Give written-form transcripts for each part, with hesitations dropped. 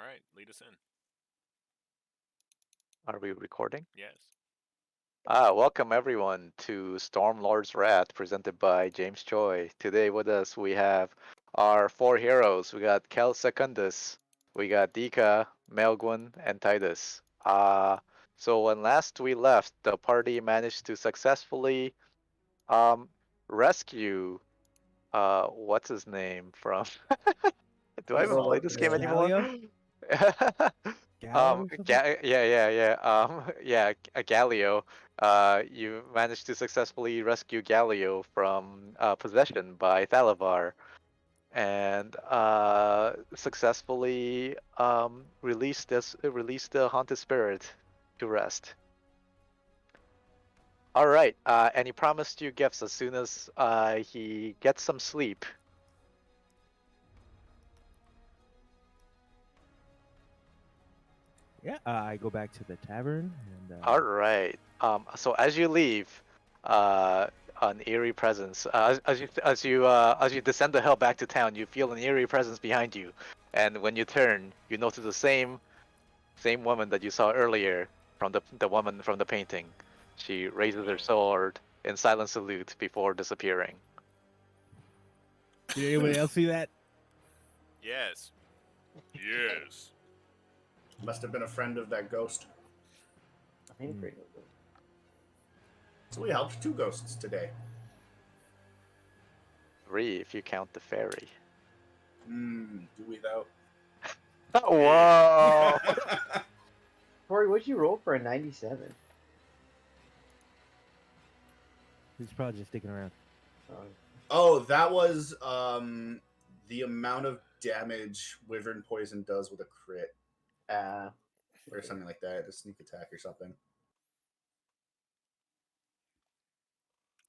All right, lead us in. Are we recording? Yes. Welcome everyone to Stormlord's Wrath, presented by James Choi. Today with us we have our four heroes. We got Kel Secundus, we got Dika, Melgwin, and Titus. So when last we left, the party managed to successfully rescue what's his name from Do I even Oh, play what's this his game name? anymore? Galio? Gallo or something? Gallio. You managed to successfully rescue Gallio from possession by Thalavar, and successfully released the haunted spirit to rest. All right, and he promised you gifts as soon as he gets some sleep. Yeah, I go back to the tavern and. All right. So as you leave, an eerie presence. As you descend the hill back to town, you feel an eerie presence behind you, and when you turn, you notice the same woman that you saw earlier from the woman from the painting. She raises her sword in silent salute before disappearing. Did anybody else see that? Yes. Yes. Must have been a friend of that ghost. I ain't afraid of it. So we helped two ghosts today. 3 if you count the fairy. Do we though? Whoa! Corey, what'd you roll for a 97? He's probably just sticking around. Oh, that was the amount of damage Wyvern Poison does with a crit. Or something like that, a sneak attack or something.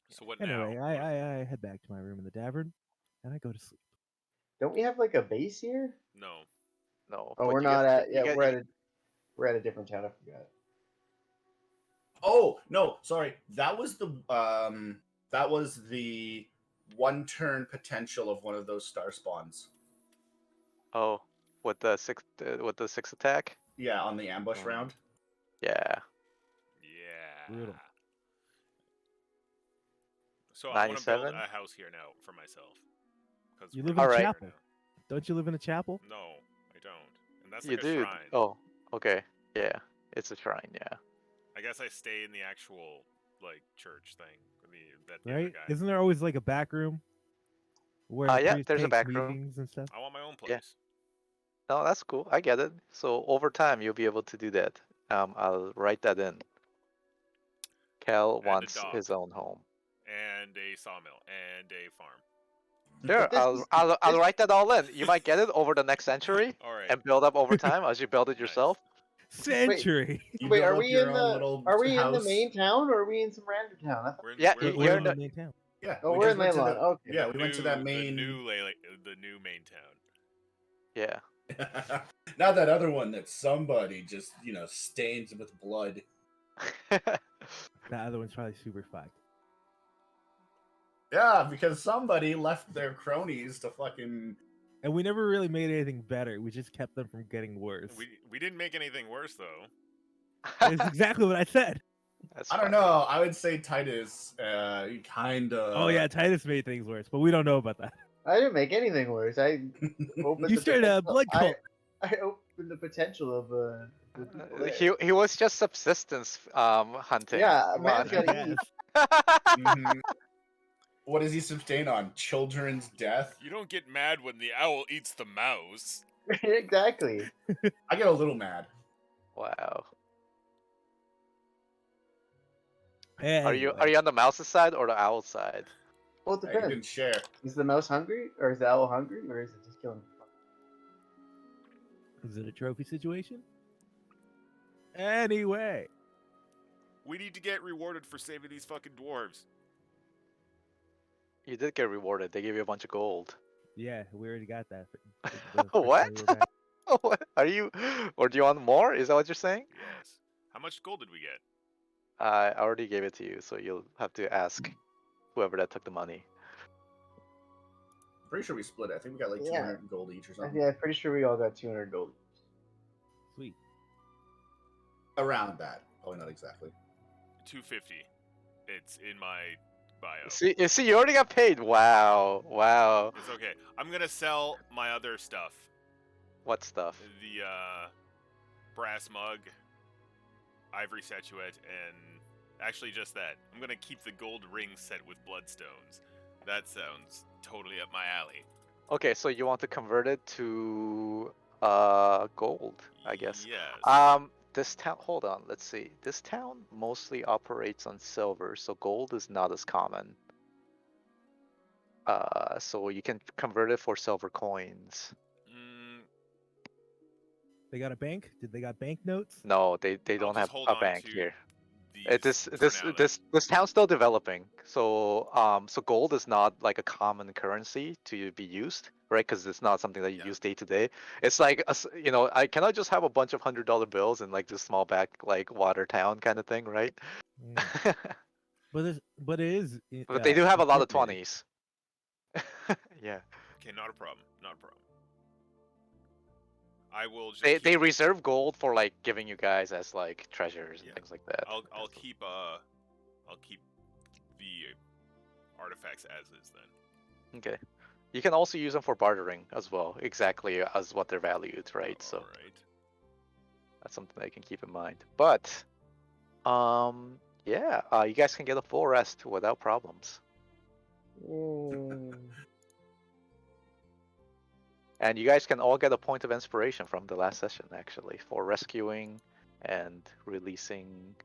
So what Anyway, now? I head back to my room in the tavern, and I go to sleep. Don't we have like a base here? No. No. Oh, but we're you not get- at. you Yeah, get- we're at a different town. I forgot. Oh no, sorry. That was the one turn potential of one of those star spawns. Oh, with the six attack. Yeah, on the ambush Oh. round. Yeah. Yeah. Brutal. So I want to build 97? a house here now for myself. You we're live in a Alright. chapel. Don't you live in a chapel? No, I don't. And that's You like a do. shrine. Oh, okay. Yeah, it's a shrine. Yeah. I guess I stay in the actual like church thing. The Right? other guy. Isn't there always like a back room where the Yeah, priest there's a takes back room. meetings and stuff? I want my own place. Yeah. No, that's cool. I get it. So over time, you'll be able to do that. I'll write that in. Cal And a wants dog. his own home. And a sawmill and a farm. Sure, But I'll write that all in. You might get it over the next century All right. and build up over time as you build it yourself. Century. You Wait, build are up we your in own the little are we in the house. main town or are we in some random town? I thought, Yeah, We're, We're in the- the main town. Yeah. oh, we we're just in went to Landlord. the- Okay. Yeah, we went to that main. the new main town. Yeah. Not that other one that somebody just stains with blood. The other one's probably super fucked. Yeah, because somebody left their cronies to fucking. And we never really made anything better. We just kept them from getting worse. We didn't make anything worse though. That's exactly what I said. That's I don't funny. know. I would say Titus, kind of. Oh yeah, Titus made things worse, but we don't know about that. I didn't make anything worse. I opened You the started a potential- blood cult. I opened the potential of the people there. He was just subsistence hunting. Yeah, Come man's on. gotta eat. Mhm. What does he sustain on? Children's death? You don't get mad when the owl eats the mouse. Exactly. I get a little mad. Wow. Anyway. Are you on the mouse's side or the owl's side? Well, it Hey, you depends. didn't share. Is the mouse hungry, or is the owl hungry, or is it just killing? Is it a trophy situation? Anyway. We need to get rewarded for saving these fucking dwarves. You did get rewarded. They gave you a bunch of gold. Yeah, we already got that. What? What? Are you? Or do you want more? Is that what you're saying? Yes. How much gold did we get? I already gave it to you, so you'll have to ask whoever that took the money. Pretty sure we split it. I think we got like Yeah. 200 gold each or something. Yeah, I'm pretty sure we all got 200 gold. Around that. Probably not exactly. 250. It's in my bio. See, you already got paid. Wow, wow. It's okay. I'm gonna sell my other stuff. What stuff? The brass mug, ivory statuette, and actually just that. I'm gonna keep the gold ring set with bloodstones. That sounds totally up my alley. Okay, so you want to convert it to gold, I guess. Yes. This town. Hold on, let's see. This town mostly operates on silver, so gold is not as common. So you can convert it for silver coins. They got a bank? Did they got banknotes? No, they I'll don't just have hold a on bank to here. these for now, then. This town's still developing, so gold is not like a common currency to be used, right? Because it's not something that you Yeah. use day to day. It's like I cannot just have a bunch of $100 bills in like this small back like water town kind of thing, right? Mm. But it is. But they do have a lot of incorporated. 20s. Yeah, Okay, not a problem. Not a problem. I will just they keep. reserve gold for like giving you guys as like treasures and Yeah. things like that. I'll keep the artifacts as is then. Okay. You can also use them for bartering as well, exactly as what they're valued, right? So All right. that's something that you can keep in mind. But, yeah, you guys can get a full rest without problems. Mm. And you guys can all get a point of inspiration from the last session, actually, for rescuing and releasing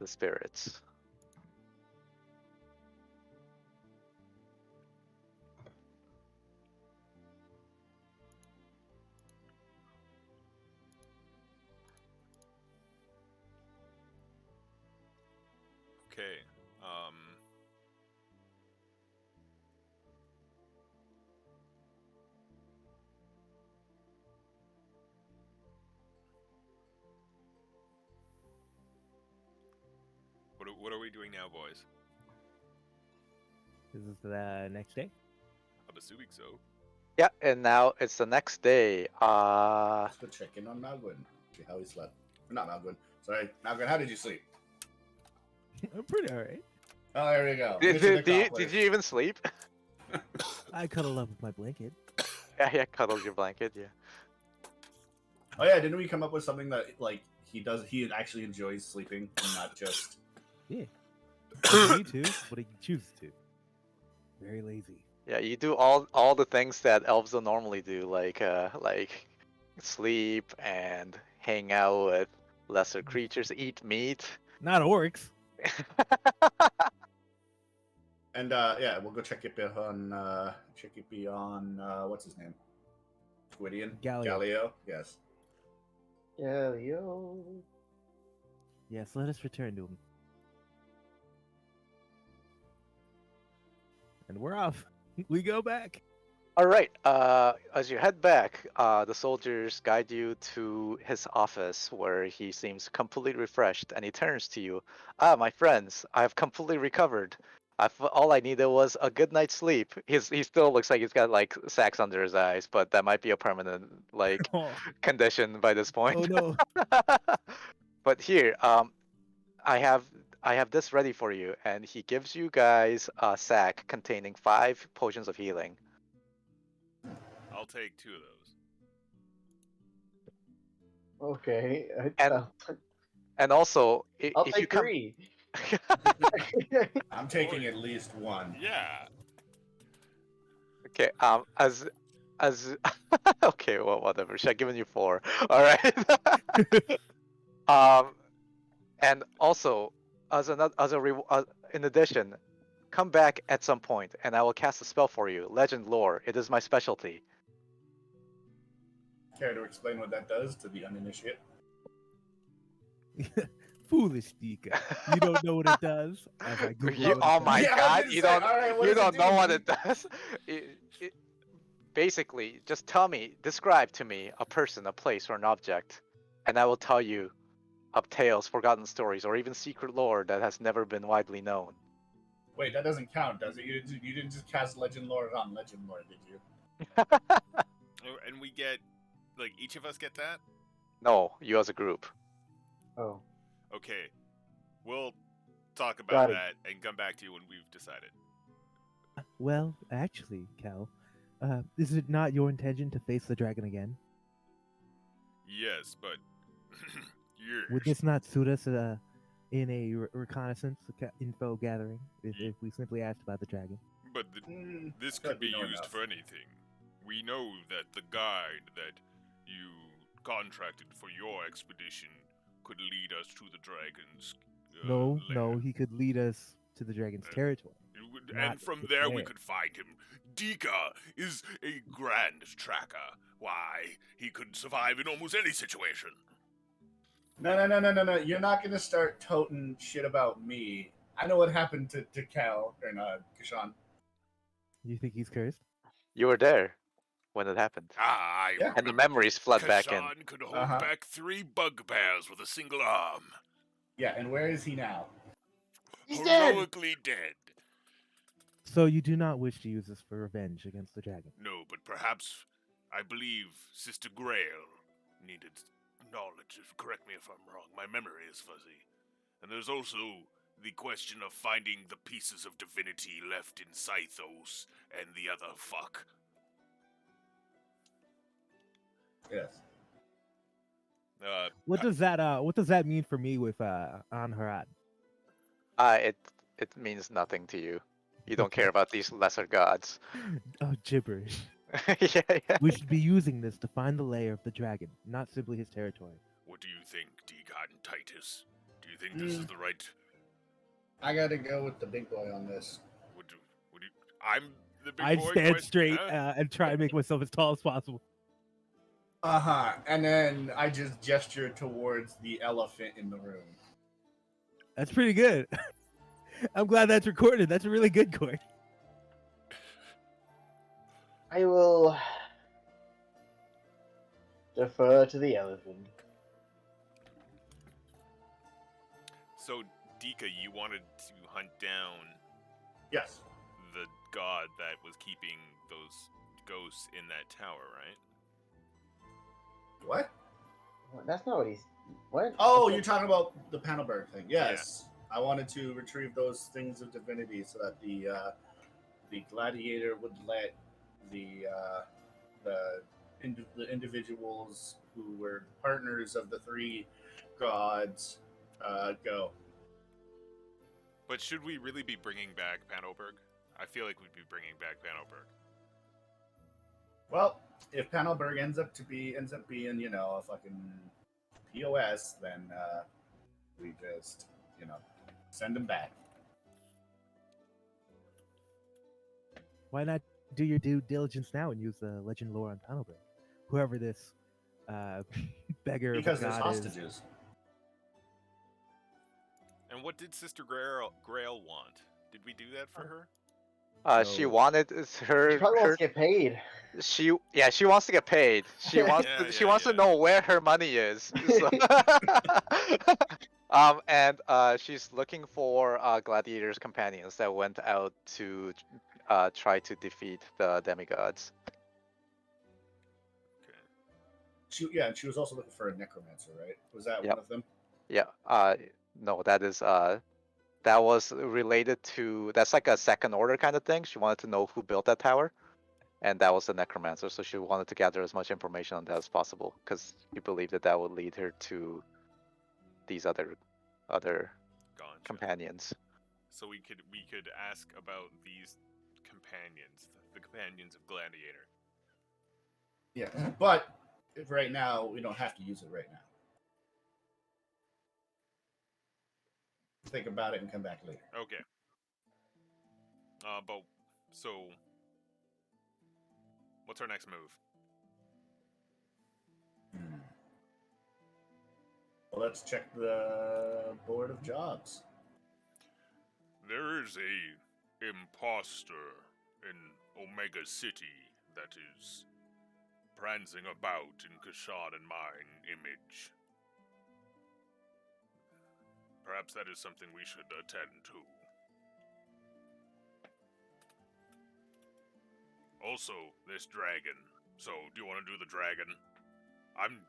the spirits. Okay. What are we doing now, boys? Is this the next day? I'm assuming so. Yeah, and now it's the next day. Let's go check in on Malguin. See how he slept. Not Malguin. Sorry, Malguin. How did you sleep? I'm pretty alright. Oh, there you go. Did, Mission did you accomplished. even sleep? I cuddle up with my blanket. Yeah, cuddled your blanket, yeah. Oh yeah, didn't we come up with something that like he does? He actually enjoys sleeping, and not just. Yeah. He doesn't need to, but he chooses to. Very lazy. Yeah, you do all the things that elves don't normally do, like sleep and hang out with lesser creatures, eat meat. Not orcs. And yeah, we'll go check it on what's his name? Gwydion? Galio. Yes. Yeah, yo. Yes, let us return to him. And we're off. We go back. All right. As you head back, the soldiers guide you to his office, where he seems completely refreshed, and he turns to you. Ah, my friends, I have completely recovered. All I needed was a good night's sleep. He still looks like he's got like sacks under his eyes, but that might be a permanent like Oh, condition by this point. oh no. But here, I have this ready for you, and he gives you guys a sack containing 5 potions of healing. I'll take 2 of those. Okay. And- And also, I'll if you take come, 3. I'm taking at least one. Yeah. okay, as okay, well, whatever. Should I given you 4? All right. And also, in addition, come back at some point, and I will cast a spell for you. Legend lore. It is my specialty. Care to explain what that does to the uninitiate? Foolish Dika. You don't know what it does. As I Google You, what it oh does. my Yeah, I was god, gonna you say, don't alright, what you does it don't know do? what it does. Basically, just describe to me a person, a place, or an object, and I will tell you of tales, forgotten stories, or even secret lore that has never been widely known. Wait, that doesn't count, does it? You didn't just cast Legend Lore on Legend Lore, did you? Oh, and we get, like, each of us get that? No, you as a group. Oh, Okay, we'll talk about Got it. that and come back to you when we've decided. Well, actually, Cal, is it not your intention to face the dragon again? Yes, but Would yes. this not suit us in a reconnaissance info gathering if we simply asked about the dragon? But this feel could like we be know used enough. for anything. We know that the guide that you contracted for your expedition could lead us to the dragon's No, lair. he could lead us to the dragon's territory. And not from its there we lair. could find him. Dika is a grand tracker. Why, he could survive in almost any situation. No. You're not gonna start toting shit about me. I know what happened to Cal and Kashan. You think he's cursed? You were there when it happened. I Yeah. And the remember memories flood back in. Kashan could hold Uh-huh. back 3 bugbears with a single arm. Yeah, and where is he now? he's dead. Heroically dead. So you do not wish to use this for revenge against the dragon? No, but perhaps I believe Sister Grail needed knowledge. Correct me if I'm wrong. My memory is fuzzy. And there's also the question of finding the pieces of divinity left in Scythos and the other fuck. Yes. What does that mean for me with Anharad? It means nothing to you. You don't care about these lesser gods. Oh, gibberish. Yeah. We should be using this to find the lair of the dragon, not simply his territory. What do you think, Deacon Titus? Do you think this is the right? I gotta go with the big boy on this. Would you? I'm the big I'd boy. stand Quite- straight huh? and try to make myself as tall as possible. Uh-huh. And then I just gesture towards the elephant in the room. That's pretty good. I'm glad that's recorded. That's a really good Corey. I will defer to the elephant. So, Dika, you wanted to hunt down Yes. the god that was keeping those ghosts in that tower, right? What? That's not what he's. What? Oh, you're talking about the Phandelver thing. Yes. I wanted to retrieve those things of divinity so that the gladiator would let the individuals who were partners of the 3 gods go. But should we really be bringing back Panoberg? I feel like we'd be bringing back Panoberg. Well, if Phandelver ends up being, you know, a fucking POS, then we just, you know, send him back. Why not do your due diligence now and use the legend lore on Phandelver? Whoever this beggar of a Because there's god is. hostages. And what did Sister Grail want? Did we do that for her? She No. wanted She her. probably wants to get paid. She wants to get paid. She wants she wants to know where her money is. So- and she's looking for gladiators companions that went out to try to defeat the demigods. Okay. She was also looking for a necromancer, right? Was that Yep. one of them? Yeah. No, that is that was related to, that's like a second order kind of thing. She wanted to know who built that tower, and that was the necromancer. So she wanted to gather as much information on that as possible because she believed that that would lead her to these other Gotcha. companions. So we could ask about these companions, the companions of Gladiator. Yeah. But if right now, we don't have to use it right now. Think about it and come back later. Okay. But so, what's our next move? Well, let's check the board of jobs. There is a imposter in Omega City that is prancing about in Kashan and mine image. Perhaps that is something we should attend to. Also, this dragon. So, do you want to do the dragon? I'm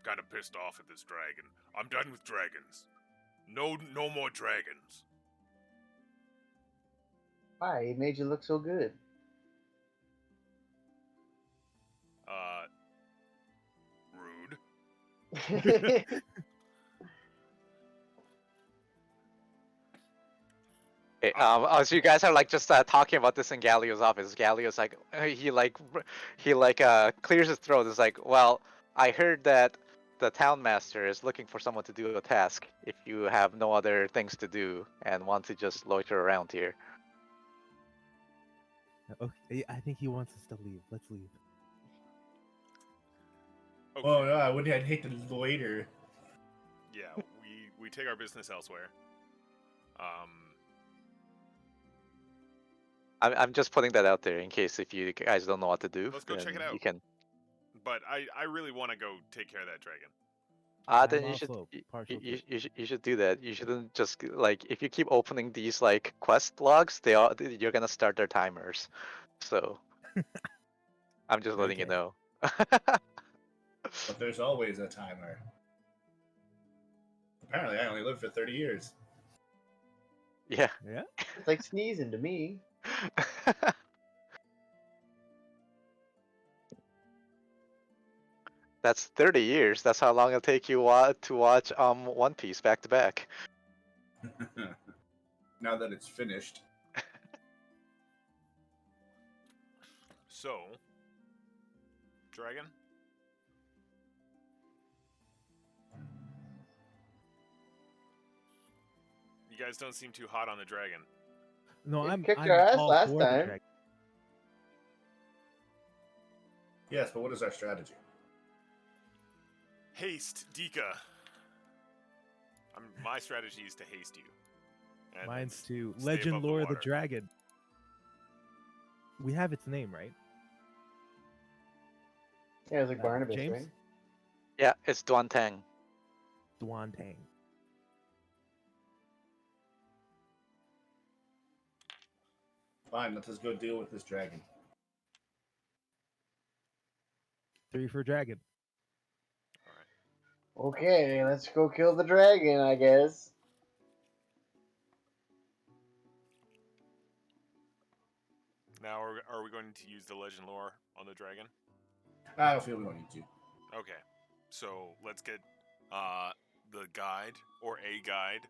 kind of pissed off at this dragon. I'm done with dragons. No more dragons. Why? It made you look so good. Rude. As you guys are like just talking about this in Galio's office, Galio's like clears his throat. It's like, well, I heard that the town master is looking for someone to do a task. If you have no other things to do and want to just loiter around here, Okay, I think he wants us to leave. Let's leave. Okay. Oh no, I'd hate to loiter. Yeah, we take our business elsewhere. I'm just putting that out there in case if you guys don't know what to do. Let's go check then it out. You can. But I really want to go take care of that dragon. Then I'm you should also partial to you, it. you should do that. You shouldn't just like if you keep opening these like quest logs, you're gonna start their timers. So I'm just letting you Okay. know. But there's always a timer. Apparently, I only lived for 30 years. Yeah. Yeah. It's like sneezing to me. That's 30 years. That's how long it'll take you to watch One Piece back to back. Now that it's finished. So, dragon? You guys don't seem too hot on the dragon. No, You I'm kicked I'm our ass all last for the time. dragon. Yes, but what is our strategy? Haste, Dika. My strategy is to haste you. And Mine's to stay Legend above the Lore the water. Dragon. We have its name, right? Yeah, it was like Barnabas, James? right? Yeah, it's Duantang. Duantang. Fine, let us go deal with this dragon. 3 for dragon. Okay, let's go kill the dragon, I guess. Now, are we going to use the legend lore on the dragon? I don't feel we don't need to. Okay, so let's get the guide or a guide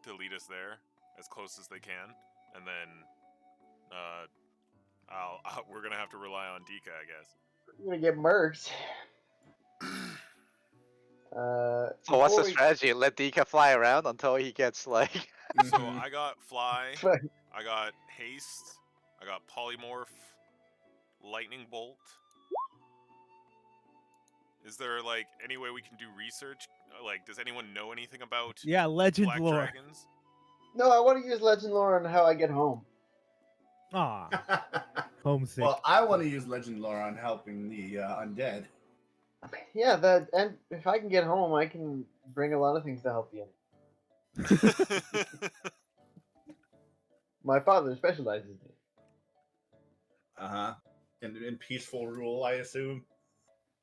to lead us there as close as they can, and then we're gonna have to rely on Dika, I guess. I'm gonna get murked. So what's the before we- strategy? Let Dika fly around until he gets like. So Mhm. I got fly, I got haste, I got polymorph, lightning bolt. Is there like any way we can do research? Like, does anyone know anything about Yeah, Legend black Lore. dragons? No, I want to use Legend Lore on how I get home. Aw, homesick. Well, I want to use legend lore on helping the undead. Yeah, and if I can get home, I can bring a lot of things to help you. My father specializes in it. Uh-huh. In peaceful rule, I assume.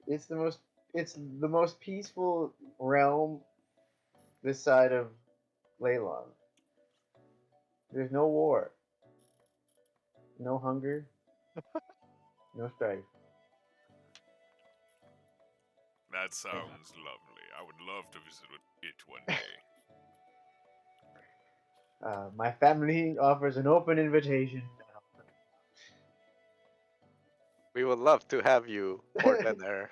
It's the most peaceful realm this side of Leylon. There's no war, no hunger, no strife. That sounds lovely. I would love to visit it one day. My family offers an open invitation. We would love to have you for dinner.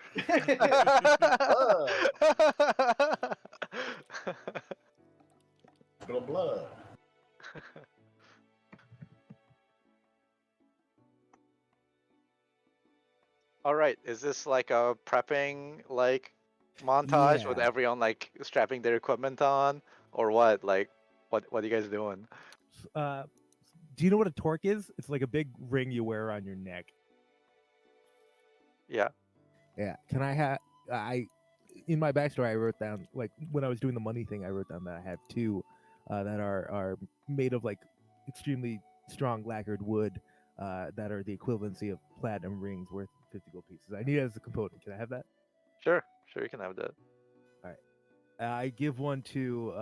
Little blood. All right, is this like a prepping like montage with Yeah. everyone like strapping their equipment on, or what? Like, what are you guys doing? Do you know what a torque is? It's like a big ring you wear on your neck. Yeah. Yeah. Can I have? In my backstory, I wrote down like when I was doing the money thing, I wrote down that I have 2 that are made of like extremely strong lacquered wood that are the equivalency of platinum rings worth 50 gold pieces. I need it as a component. Can I have that? Sure, you can have that. I give one to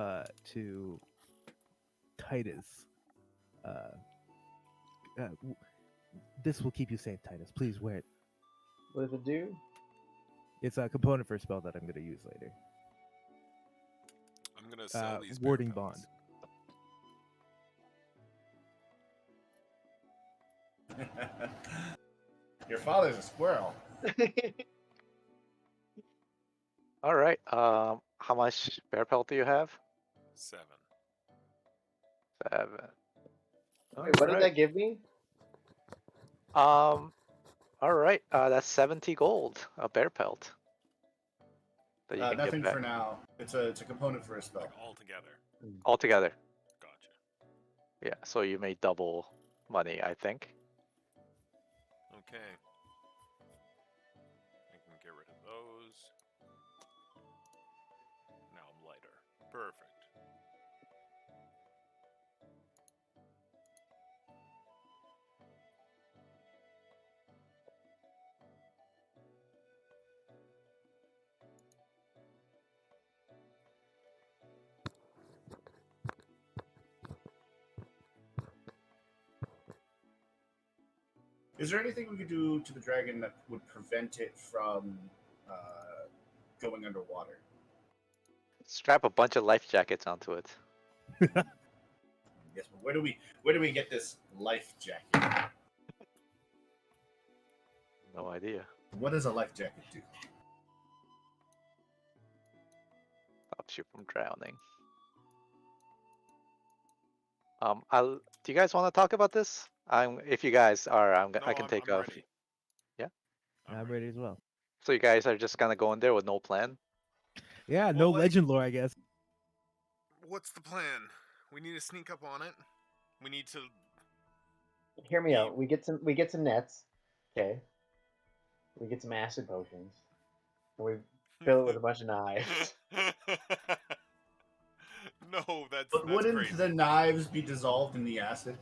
Titus. Uh, this will keep you safe, Titus. Please wear it. What does it do? It's a component for a spell that I'm going to use later. I'm gonna sell these bear Warding pellets. Your father's a squirrel. All right. How much bear pelt do you have? 7. 7. Wait, what did that give me? All right. That's 70 gold. A bear pelt. That you can Nothing get back for now. It's a component for a spell. Like all together. altogether. Gotcha. Yeah. So you made double money, I think. Okay. I can get rid of those. Now I'm lighter. Perfect. Is there anything we could do to the dragon that would prevent it from going underwater? Strap a bunch of life jackets onto it. Yes, but where do we get this life jacket? No idea. What does a life jacket do? Stops you from drowning. Do you guys want to talk about this? If you guys are, No, I can take I'm off. ready. Yeah? I'm ready as well. So you guys are just gonna go in there with no plan? Yeah, no like- legend lore, I guess. What's the plan? We need to sneak up on it. We need to. Hear me out. We get some nets. Okay. We get some acid potions. And we fill it with a bunch of knives. No, that's But wouldn't crazy. the knives be dissolved in the acid?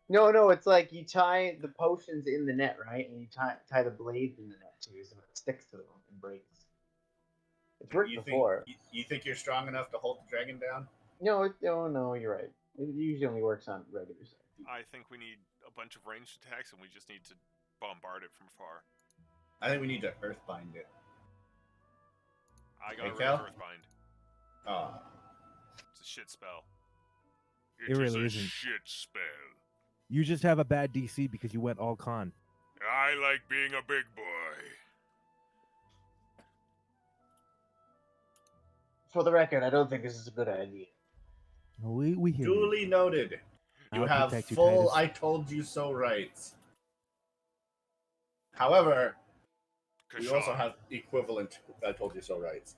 No, it's like you tie the potions in the net, right? And you tie the blades in the net too, so it sticks to them and breaks. It's worked before. You think you're strong enough to hold the dragon down? No, you're right. It usually only works on regular size. I think we need a bunch of ranged attacks, and we just need to bombard it from far. I think we need to earthbind it. I got Hey, rid Cal? of Earthbind. Oh. It's a shit spell. It really is a isn't. shit spell. You just have a bad DC because you went all con. I like being a big boy. For the record, I don't think this is a good idea. We hear you. Duly noted. You I'll have protect you, full Titus. I told you so rights. However, we also Kashaw. have equivalent I told you so rights.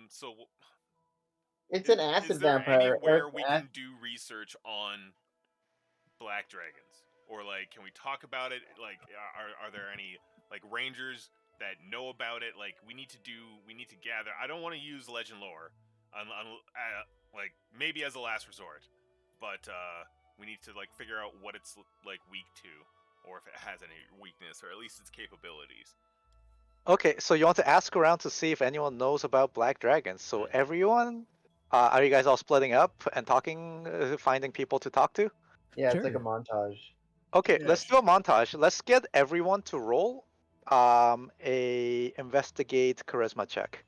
So It's an is acid there vampire. anywhere we can do research on black dragons, or like, can we talk about it? Like, are there any like rangers that know about it? Like, we need to gather. I don't want to use legend lore, like maybe as a last resort, but we need to like figure out what it's like weak to, or if it has any weakness, or at least its capabilities. Okay, so you want to ask around to see if anyone knows about black dragons. So everyone, are you guys all splitting up and talking, finding people to talk to? Yeah, it's like a Sure. montage. Okay, Yeah, let's do a montage. Let's get everyone to roll a investigate charisma check.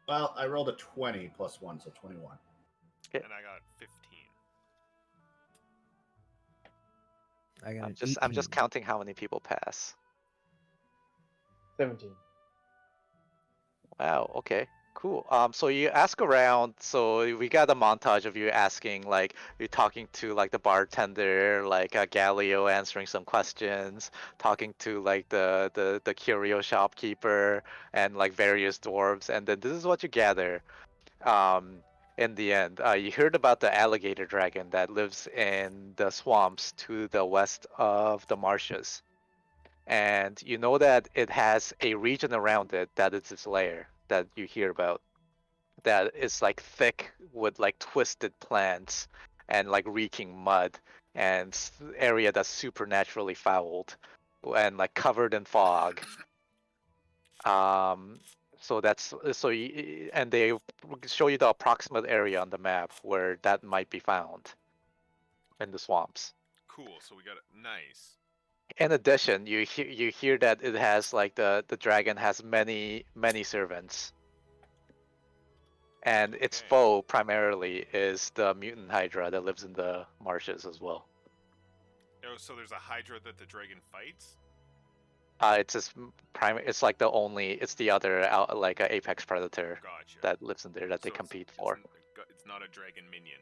Well, I rolled a 20 plus 1, so 21. Okay. And I got 15. I got I'm just 18. counting how many people pass. 17. Wow, okay. Cool. So you ask around, so we got a montage of you asking, like, you're talking to like the bartender, like Galileo answering some questions, talking to like the curio shopkeeper and like various dwarves, and then this is what you gather. In the end, you heard about the alligator dragon that lives in the swamps to the west of the marshes. And you know that it has a region around it that is its lair that you hear about, that is like thick with like twisted plants and like reeking mud and area that's supernaturally fouled and like covered in fog. So that's and they show you the approximate area on the map where that might be found in the swamps. Cool. So we got it. Nice. In addition, you hear that it has like the dragon has many servants, and its Okay. foe primarily is the mutant hydra that lives in the marshes as well. Oh, so there's a Hydra that the dragon fights? It's just It's like it's the other like a apex predator Gotcha. that lives in there that they So compete for. It's not a dragon minion.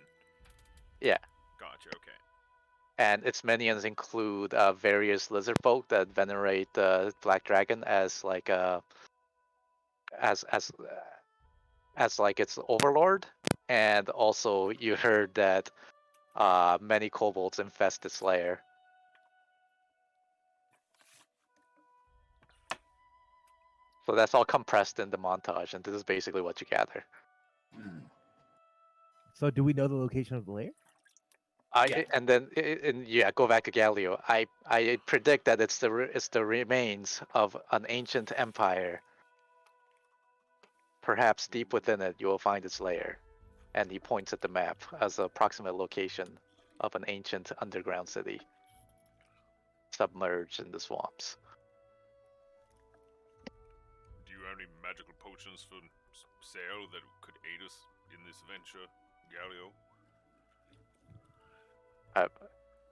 Yeah. Gotcha. Okay. And its minions include various lizard folk that venerate the black dragon as like as like its overlord, and also you heard that many kobolds infest its lair. So that's all compressed in the montage, and this is basically what you gather. So do we know the location of the lair? Yeah. And then go back to Galileo. I predict that it's the remains of an ancient empire. Perhaps deep within it, you will find its lair. And he points at the map as the approximate location of an ancient underground city, submerged in the swamps. Do you have any magical potions for sale that could aid us in this venture, Galio?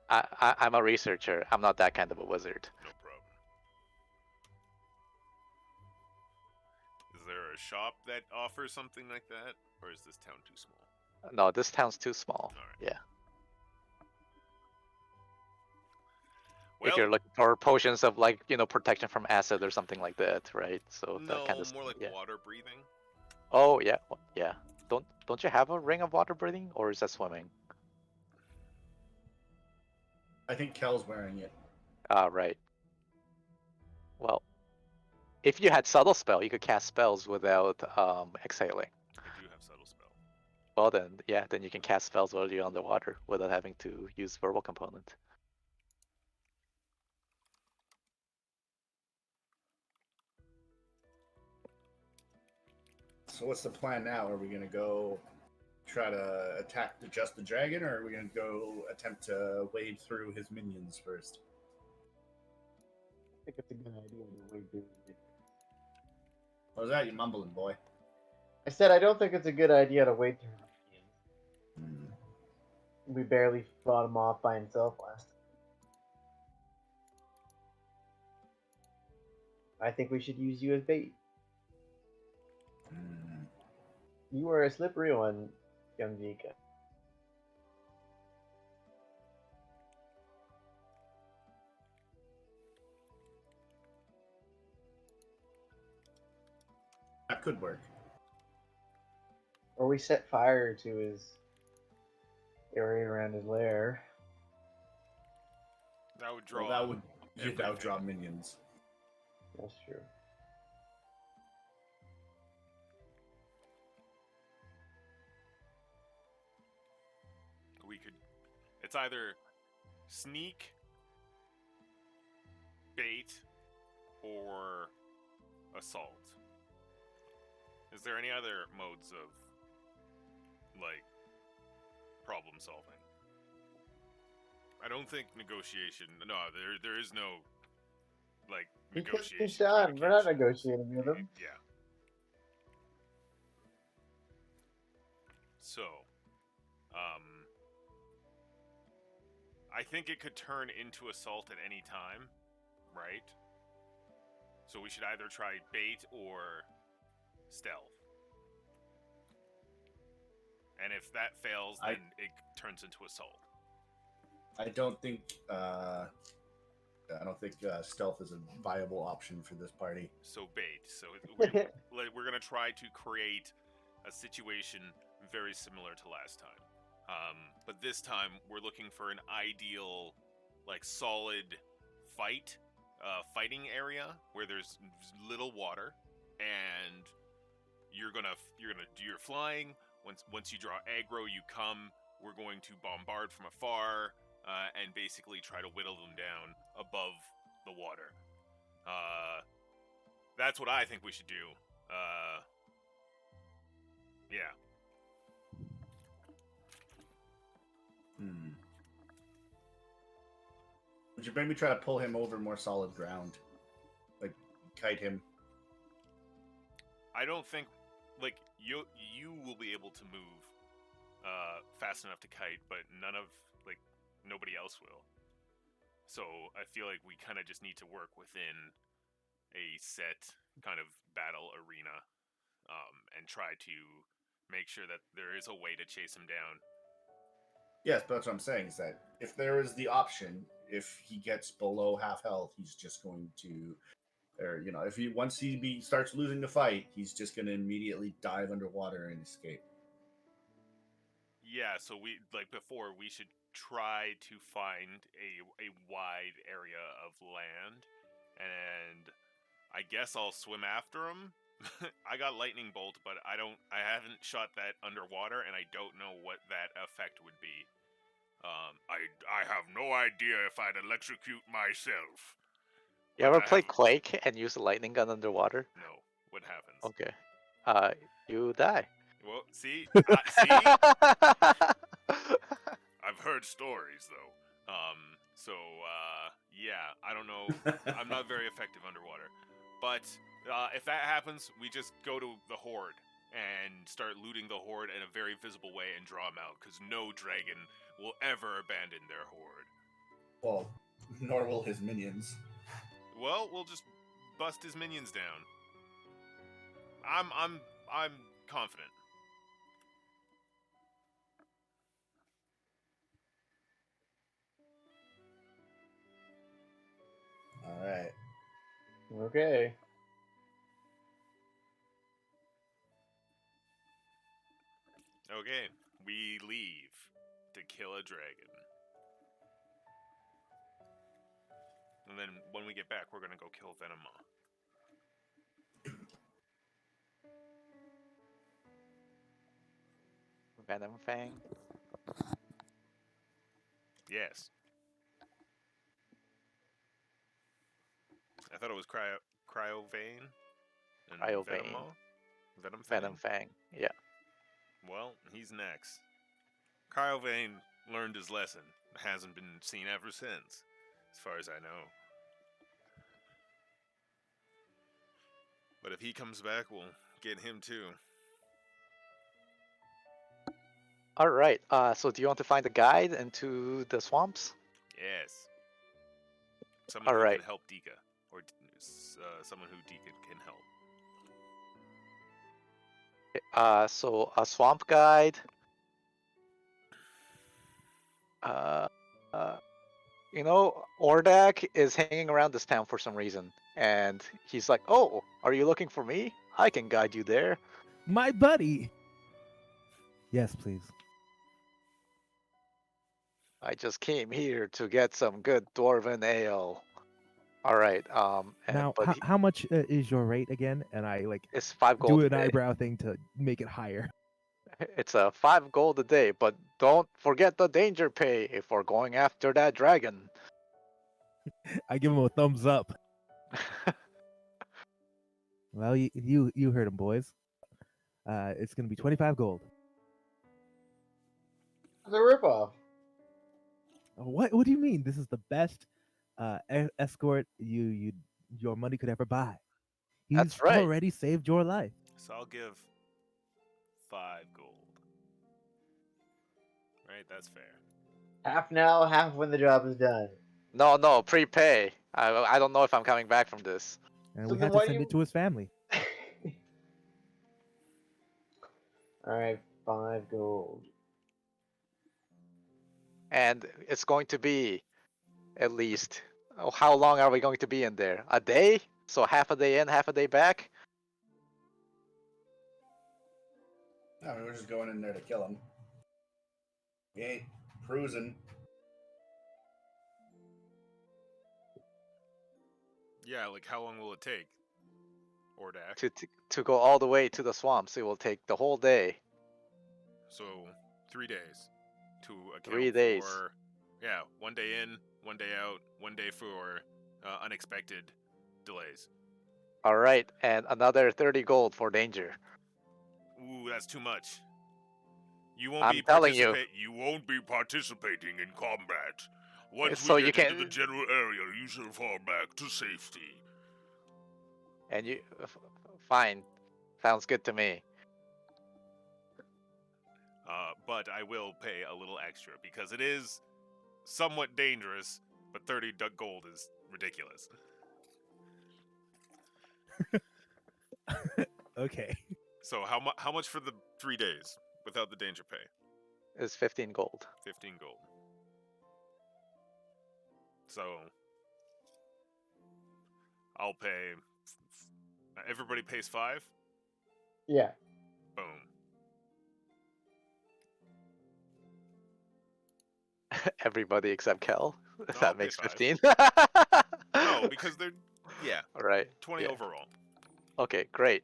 I'm a researcher. I'm not that kind of a wizard. No problem. Is there a shop that offers something like that, or is this town too small? No, this town's too small. All right. Yeah. Well, If you're looking for potions of like protection from acid or something like that, right? So no, that kind of more like yeah. water breathing. Oh yeah, yeah. Don't you have a ring of water breathing, or is that swimming? I think Kel's wearing it. Right. Well, if you had subtle spell, you could cast spells without exhaling. I do have subtle spell. Well then, yeah, then you can cast spells while you're underwater without having to use verbal component. So what's the plan now? Are we gonna go try to attack just the dragon, or are we gonna go attempt to wade through his minions first? I think it's a good idea to wade through it. What was that? You mumbling, boy? I said I don't think it's a good idea to wade through him. We barely fought him off by himself last time. I think we should use you as bait. You are a slippery one, young Vika. That could work. Or we set fire to his area around his lair. That would draw. Well, that would everything. draw minions. That's true. We could. It's either sneak, bait, or assault. Is there any other modes of like problem solving? I don't think negotiation. No, there is no like negotiation. He's done. We're not negotiating with him. Yeah. So, I think it could turn into assault at any time, right? So we should either try bait or stealth. And if that fails, then it turns into assault. I don't think stealth is a viable option for this party. So bait. So we're gonna try to create a situation very similar to last time. But this time we're looking for an ideal, like solid fighting area where there's little water, and you're gonna do your flying. Once you draw aggro, you come we're going to bombard from afar and basically try to whittle them down above the water. That's what I think we should do. Yeah. Would you maybe try to pull him over more solid ground? Like, kite him? I don't think, like, you will be able to move fast enough to kite, but nobody else will. So I feel like we kind of just need to work within a set kind of battle arena and try to make sure that there is a way to chase him down. Yes, but that's what I'm saying, is that if there is the option, if he gets below half health, he's just going to, or, you know, if he once he starts losing the fight, he's just going to immediately dive underwater and escape. Yeah, so we, like before, we should try to find a wide area of land, and I guess I'll swim after him. I got lightning bolt, but I haven't shot that underwater, and I don't know what that effect would be. I have no idea if I'd electrocute myself. You ever play Quake and use a lightning gun underwater? No. What happens? Okay. You die. Well, see? I've heard stories, though. Yeah, I don't know. I'm not very effective underwater. But if that happens, we just go to the Horde and start looting the Horde in a very visible way and draw them out, because no dragon will ever abandon their Horde. Well, nor will his minions. Well, we'll just bust his minions down. I'm confident. All right. Okay. Okay, we leave to kill a dragon. And then when we get back, we're gonna go kill Venema. Venom Fang. Yes. I thought it was Cryovane and Cryovane. Venom Fang? Venom Fang. Yeah. Well, he's next. Cryovane learned his lesson. Hasn't been seen ever since, as far as I know. But if he comes back, we'll get him too. All right. So do you want to find a guide into the swamps? Yes. Someone All who right. can help Dika, or someone who Dika can help. So a swamp guide. You know, Ordak is hanging around this town for some reason, and he's like, "Oh, are you looking for me? I can guide you there." My buddy. Yes, please. I just came here to get some good dwarven ale. All right. Now, But how much is your rate again? And I like it's 5 do gold a an day. eyebrow thing to make it higher. It's a 5 gold a day, but don't forget the danger pay if we're going after that dragon. I give him a thumbs up. Well, you heard him, boys. It's gonna be 25 gold. It's a ripoff. What do you mean? This is the best escort your money could ever buy. He's That's right. already saved your life. So I'll give 5 gold. Right, that's fair. Half now, half when the job is done. No, prepay. I don't know if I'm coming back from this. And So we then had to why send you- it to his family. Alright, 5 gold. And it's going to be at least. Oh, how long are we going to be in there? A day? So half a day in, half a day back? I mean, we're just going in there to kill him. We ain't cruising. Yeah, like how long will it take? Ordak. To go all the way to the swamps, it will take the whole day. So 3 days. to account 3 days. for, 1 day in, 1 day out, 1 day for unexpected delays. All right, and another 30 gold for danger. Ooh, that's too much. You won't I'm be telling you. You won't be participating in combat. Once So we you get into can- the general area, you shall fall back to safety. And you, fine, sounds good to me. But I will pay a little extra because it is somewhat dangerous. But 30 gold is ridiculous. Okay. So how much for the 3 days without the danger pay? It's 15 gold. 15 gold. So I'll pay. Everybody pays 5. Yeah. Boom. Everybody except Kel. No, I'll That pay makes 5. 15. No, because they're All right. 20 yeah. overall. Okay, great.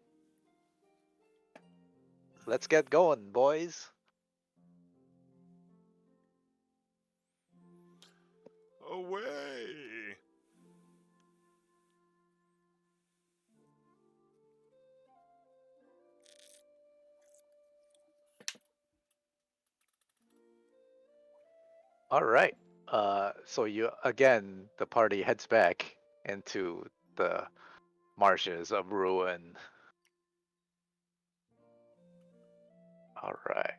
Let's get going, boys. Away. All right. So the party heads back into the marshes of ruin. All right.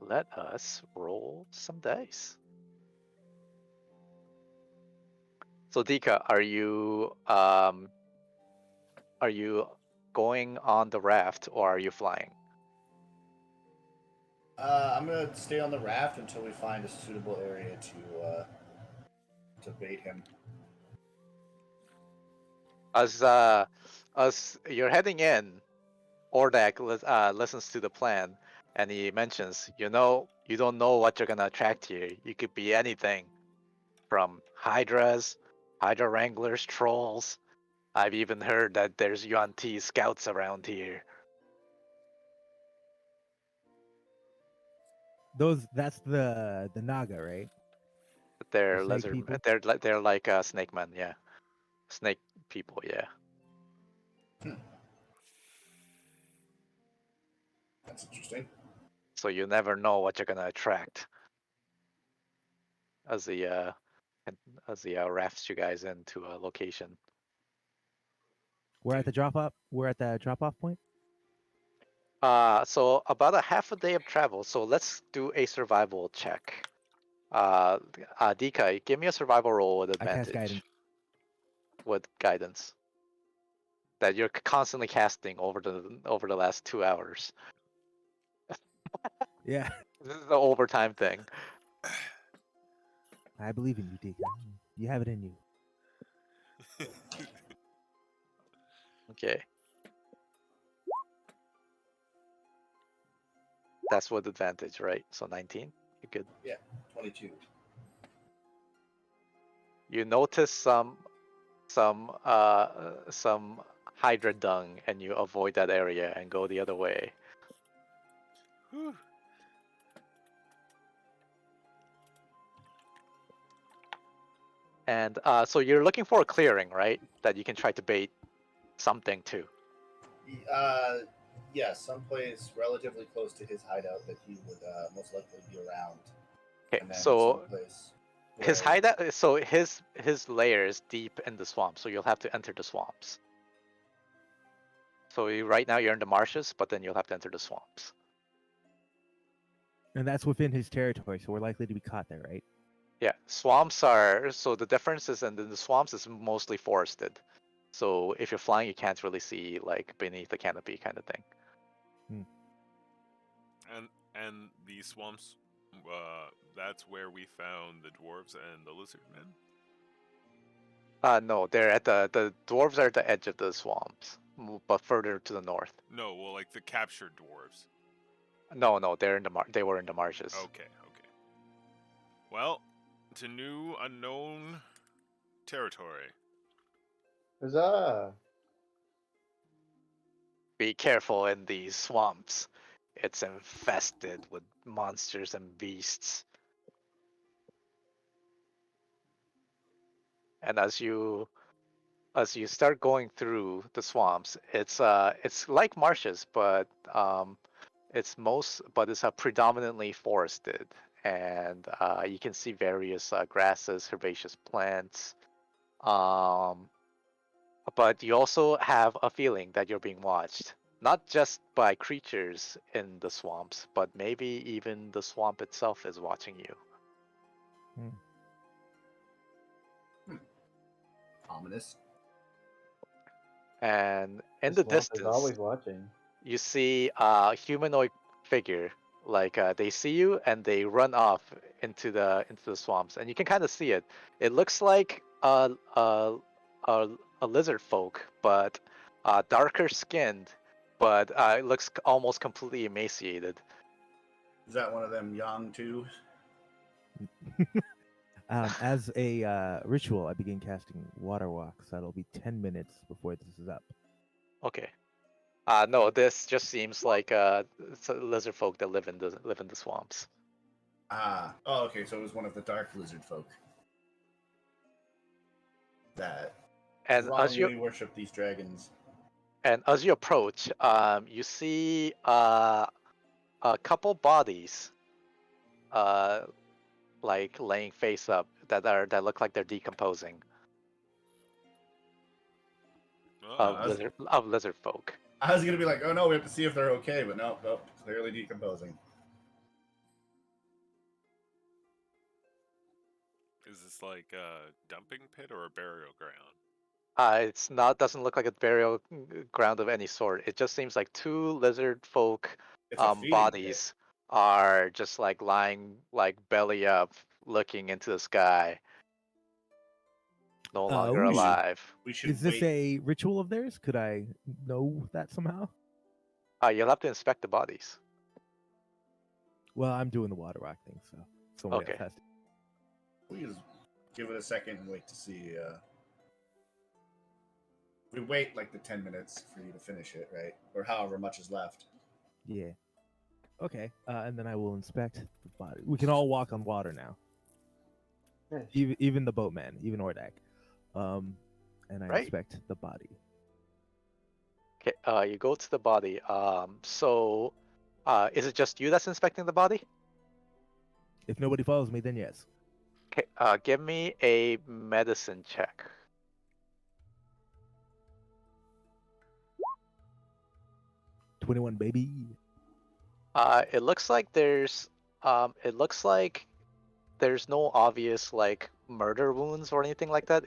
Let us roll some dice. So Dika, are you going on the raft or are you flying? I'm gonna stay on the raft until we find a suitable area to bait him. As you're heading in, Ordak listens to the plan, and he mentions, you don't know what you're gonna attract here. You could be anything, from hydras, hydra wranglers, trolls. I've even heard that there's Yuan Ti scouts around here. That's the Naga, right? They're The snake lizard. people. They're like snake men, yeah. Snake people, yeah. That's interesting. So you never know what you're gonna attract as the rafts you guys into a location. We're at the drop off point. So about a half a day of travel. So let's do a survival check. Dika, give me a survival roll with I cast advantage. guidance. With guidance. That you're constantly casting over the last 2 hours. Yeah. This is the overtime thing. I believe in you, Dika. You have it in you. Okay. That's with advantage, right? So 19. You good. Yeah, 22. You notice some hydra dung and you avoid that area and go the other way. Whew. And so you're looking for a clearing, right? That you can try to bait something to. Yeah, someplace relatively close to his hideout that he would most likely be around. Okay, And then so someplace his where- hideout, so his lair is deep in the swamp, so you'll have to enter the swamps. So right now you're in the marshes, but then you'll have to enter the swamps. And that's within his territory, so we're likely to be caught there, right? Yeah, swamps are, so the difference is in the swamps is mostly forested. So if you're flying, you can't really see like beneath the canopy kind of thing. And the swamps, that's where we found the dwarves and the lizard men. No, they're at the dwarves are at the edge of the swamps, but further to the north. No, well, like the captured dwarves. No, they're in the they were in the marshes. Okay. Well, to new unknown territory. Huzzah! Be careful in these swamps. It's infested with monsters and beasts. and as you start going through the swamps, it's like marshes, but it's predominantly forested, and you can see various grasses, herbaceous plants. But you also have a feeling that you're being watched, not just by creatures in the swamps, but maybe even the swamp itself is watching you. Ominous. And in The the swamp is distance, always watching. you see a humanoid figure. Like they see you and they run off into the swamps, and you can kind of see it. It looks like a lizard folk, but darker skinned, but it looks almost completely emaciated. Is that one of them young too? As a ritual, I begin casting Water Walk, so that'll be 10 minutes before this is up. Okay. No, this just seems like it's a lizard folk that live in the swamps. Ah. Oh, okay. So it was one of the dark lizard folk that And wrongly worship these dragons. as you approach, you see a couple bodies, like laying face up that look like they're decomposing Oh, of lizard folk. I was gonna be like, oh no, we have to see if they're okay, but no, clearly decomposing. is this like a dumping pit or a burial ground? It's not doesn't look like a burial ground of any sort. It just seems like two lizard folk It's a feeding bodies are just like lying like belly up, looking into the sky. No longer Ooh. alive. We should Is this wait. a ritual of theirs? Could I know that somehow? You'll have to inspect the bodies. Well, I'm doing the Water Walk thing, so somebody Okay. else has to. We just give it a second and wait to see. We wait like the 10 minutes for you to finish it, right? Or however much is left. Yeah. Okay, and then I will inspect the body. We can all walk on water now. Nice. Even the boatman, even Ordak. And I Right. inspect the body. Okay. You go to the body. So, is it just you that's inspecting the body? If nobody follows me, then yes. Okay. Give me a medicine check. 21, baby. It looks like there's no obvious like murder wounds or anything like that.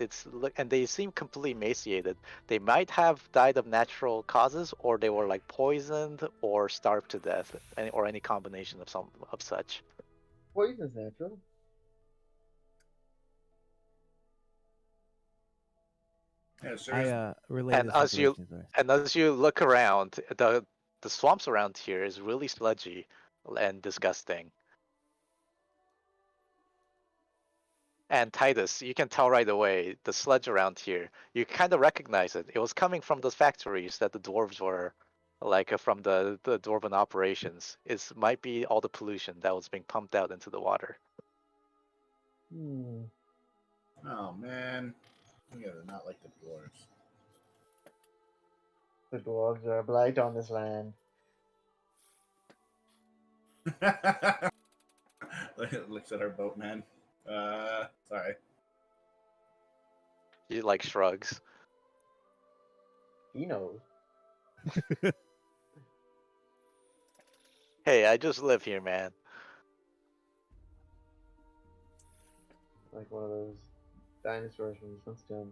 And they seem completely emaciated. They might have died of natural causes, or they were like poisoned or starved to death, or any combination of such. Poison's natural. Yeah, sure. I relay And this as you information to the rest. and as you look around, the swamps around here is really sludgy and disgusting. And Titus, you can tell right away the sludge around here. You kind of recognize it. It was coming from those factories that the dwarves were, like from the dwarven operations. It might be all the pollution that was being pumped out into the water. Oh man, yeah, they're not like the dwarves. The dwarves are a blight on this land. Looks at our boatman. Sorry. He like shrugs. He knows. Hey, I just live here, man. Like one of those dinosaurs from Flintstone.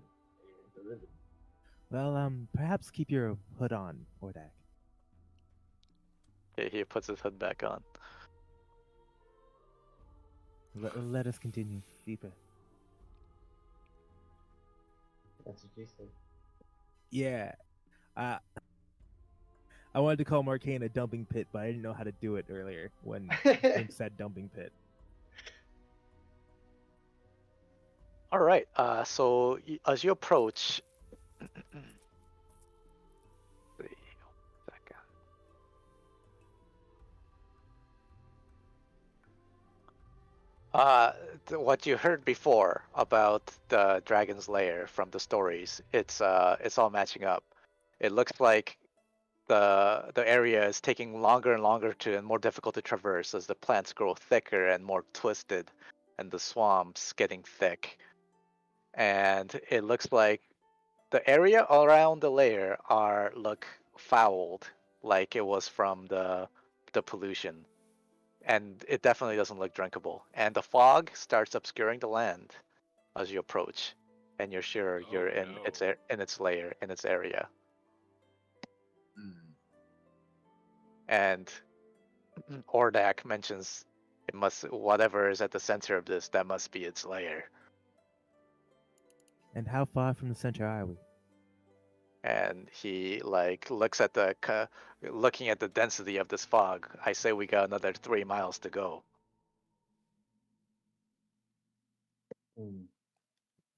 Well, perhaps keep your hood on, Ordak. Okay, he puts his hood back on. Let us continue deeper. That's what she said. Yeah. I wanted to call Marcane a dumping pit, but I didn't know how to do it earlier when Link said dumping pit. All right. So as you approach, what you heard before about the dragon's lair from the stories, it's all matching up. It looks like the area is taking longer and longer to and more difficult to traverse as the plants grow thicker and more twisted, and the swamps getting thick. And it looks like the area around the lair look fouled, like it was from the pollution, and it definitely doesn't look drinkable. And the fog starts obscuring the land as you approach, and you're sure you're in no. its lair in its area. Hmm. And Ordak mentions it must whatever is at the center of this, that must be its lair. And how far from the center are we? And he like looks at looking at the density of this fog. I say we got another 3 miles to go. Hmm.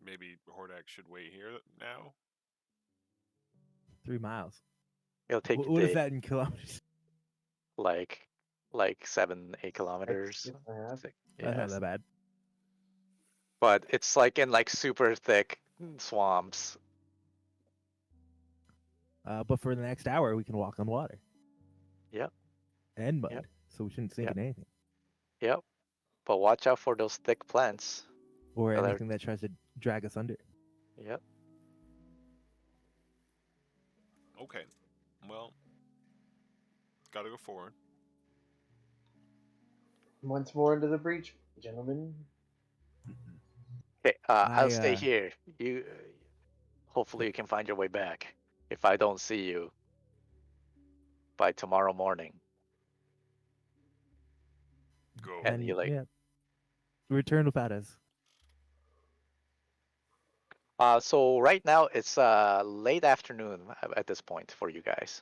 Maybe Hordak should wait here now. 3 miles. It'll take What, you what is day, that in kilometers? like 7-8 kilometers. Six and a half. That's not Yes, that bad. but it's like in like super thick swamps. But for the next hour, we can walk on water Yep, and mud, Yep. so we shouldn't sink Yep. in anything yep. But watch out for those thick plants. or Other- anything that tries to drag us under. Yep. Okay. Well, gotta go forward. Once more into the breach, gentlemen. Okay, I'll stay I, here. You, hopefully, you can find your way back. If I don't see you by tomorrow morning, Go. and Then he like, yeah, return without us. so right now it's late afternoon at this point for you guys,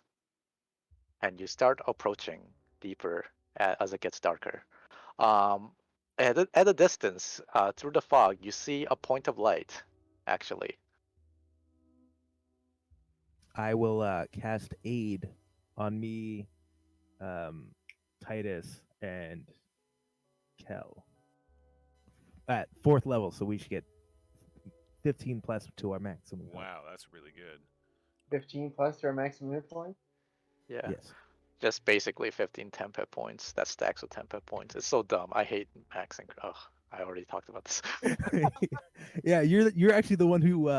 and you start approaching deeper as it gets darker. Um, at a distance, through the fog, you see a point of light, actually. I will cast aid on me, Titus, and Kel at 4th level, so we should get 15 plus to our maximum. health. Wow, that's really good. 15 plus to our maximum hit point. Yeah. Yes. Just basically 15 temp hit points. That stacks with temp hit points. It's so dumb. I hate maxing. Oh, I already talked about this. Yeah, you're actually the one who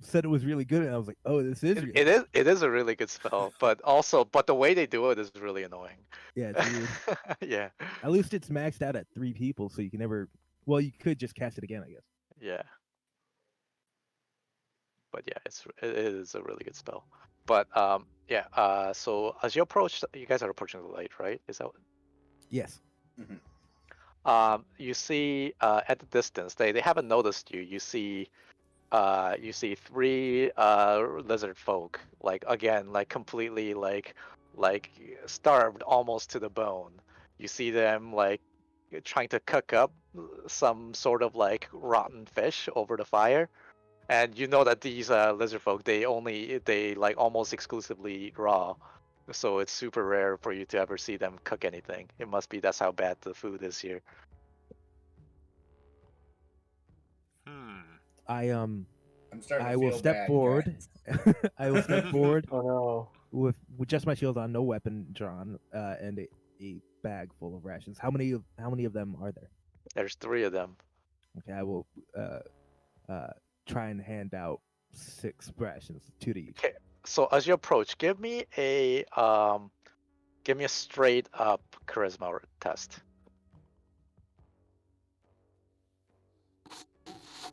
said it was really good, and I was like, oh, this is really good. It is a really good spell, but the way they do it is really annoying. Yeah, it's weird. Yeah, At least it's maxed out at 3 people, so you can never. Well, you could just cast it again, I guess. yeah. But yeah, it is a really good spell. But yeah. So as you approach, you guys are approaching the light, right? Is that what? Yes. You see at the distance, they haven't noticed you. You see three lizard folk, like again, like completely like starved almost to the bone. You see them like trying to cook up some sort of like rotten fish over the fire, and you know that these lizard folk they like almost exclusively raw, so it's super rare for you to ever see them cook anything. It must be that's how bad the food is here. I'm starting to I will feel step bad, forward. guys. I will step forward Oh no. with just my shield on, no weapon drawn, and a bag full of rations. How many of them are there? There's 3 of them. Okay, I will try and hand out 6 rations, 2 to each. Okay, so as you approach, give me a straight up charisma test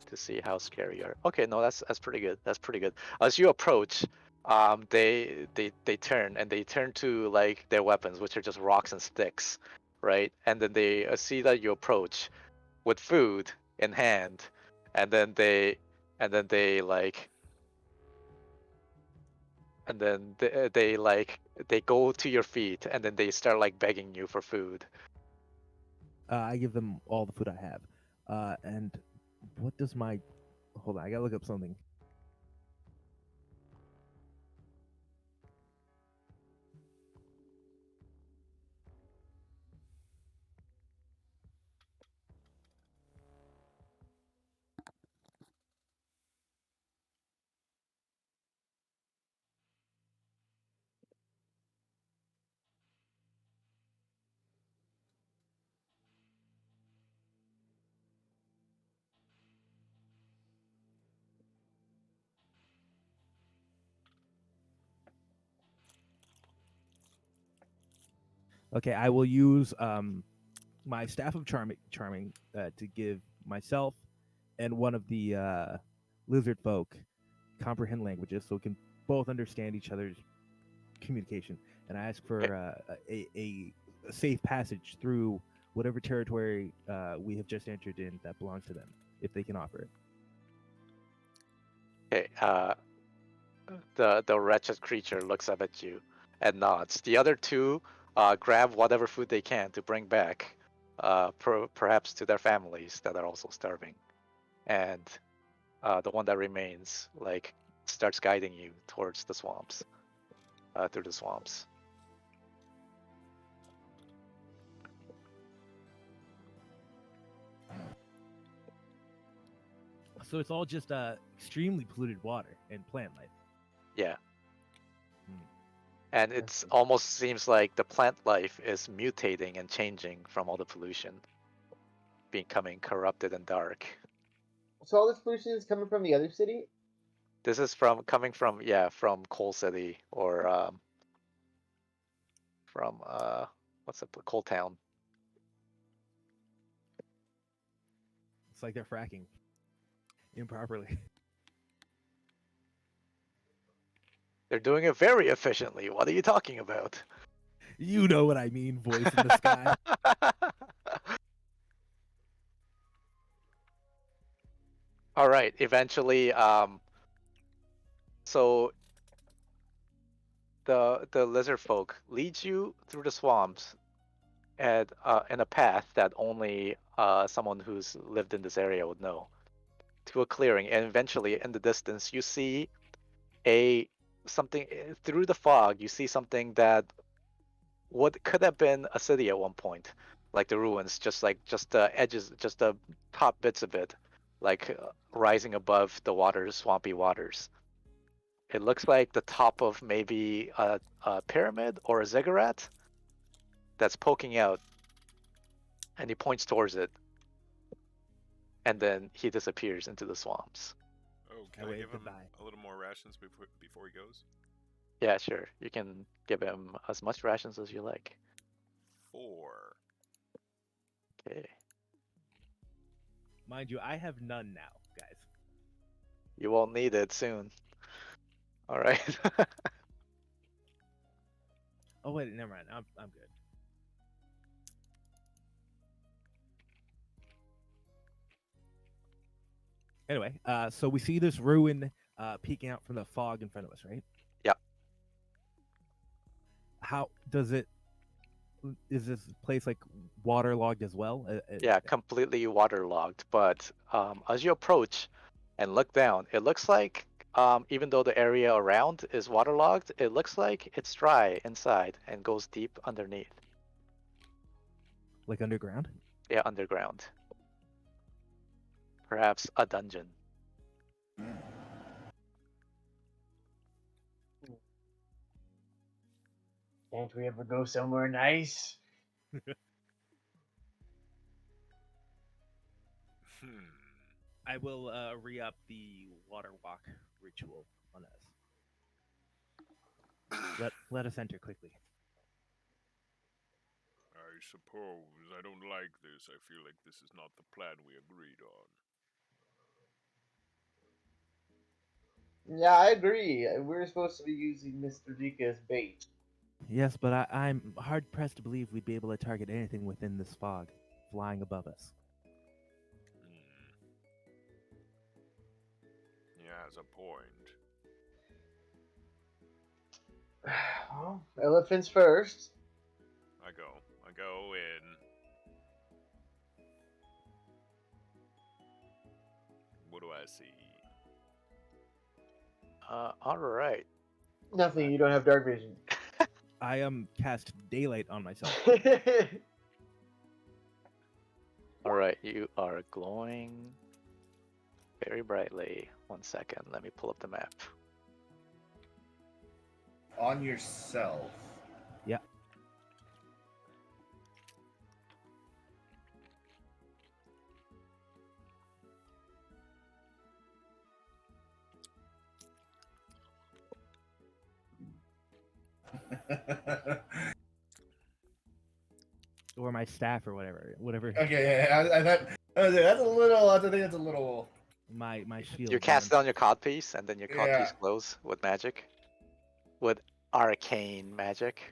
to see how scary you are. Okay, no, that's pretty good. That's pretty good. As you approach, they turn to like their weapons, which are just rocks and sticks, right? And then they see that you approach with food in hand, and then they like and then they go to your feet, and then they start like begging you for food. I give them all the food I have. And what does my hold on? I gotta look up something. Okay, I will use my staff of charming to give myself and one of the lizard folk comprehend languages, so we can both understand each other's communication. And I ask for a safe passage through whatever territory we have just entered in that belongs to them, if they can offer it. Okay. The wretched creature looks up at you and nods. The other two grab whatever food they can to bring back, perhaps to their families that are also starving. And the one that remains, like, starts guiding you towards the swamps, through the swamps. So it's all just extremely polluted water and plant life. Yeah. Hmm. And it almost seems like the plant life is mutating and changing from all the pollution, becoming corrupted and dark. So all this pollution is coming from the other city? This is coming from Coal City, or from what's it, Coal Town. It's like they're fracking improperly. They're doing it very efficiently. What are you talking about? You know what I mean, voice in the sky. All right. Eventually, so the lizard folk leads you through the swamps and in a path that only someone who's lived in this area would know, to a clearing, and eventually in the distance you see something through the fog. You see something that what could have been a city at one point, like the ruins, just the edges, just the top bits of it, like rising above the waters, swampy waters. It looks like the top of maybe a pyramid or a ziggurat that's poking out, and he points towards it, and then he disappears into the swamps. Oh, I can I wave give him goodbye. a little more rations before he goes? Yeah, sure. You can give him as much rations as you like. 4. Okay. Mind you, I have none now, guys. You won't need it soon. All right. Oh wait, never mind. I'm good. Anyway, so we see this ruin peeking out from the fog in front of us, right? Yep. How does it? Is this place like waterlogged as well? Yeah, completely waterlogged. But as you approach and look down, it looks like even though the area around is waterlogged, it looks like it's dry inside and goes deep underneath. Like underground? Yeah, underground. Perhaps a dungeon. Can't we ever go somewhere nice? I will re-up the water walk ritual on us. Let us enter quickly. I suppose I don't like this. I feel like this is not the plan we agreed on. Yeah, I agree. We're supposed to be using Mr. Dika as bait. Yes, but I'm hard pressed to believe we'd be able to target anything within this fog flying above us. He has a point. Well, elephants first. I go in. What do I see? All right. Nothing. You don't have dark vision. I cast daylight on myself. All right. You are glowing very brightly. 1 second. Let me pull up the map. On yourself. Yeah. my staff or whatever. Okay, yeah, that's a little. I think it's a little. My shield. You cast down your cod piece, and then your cod Yeah. piece glows with magic, with arcane magic.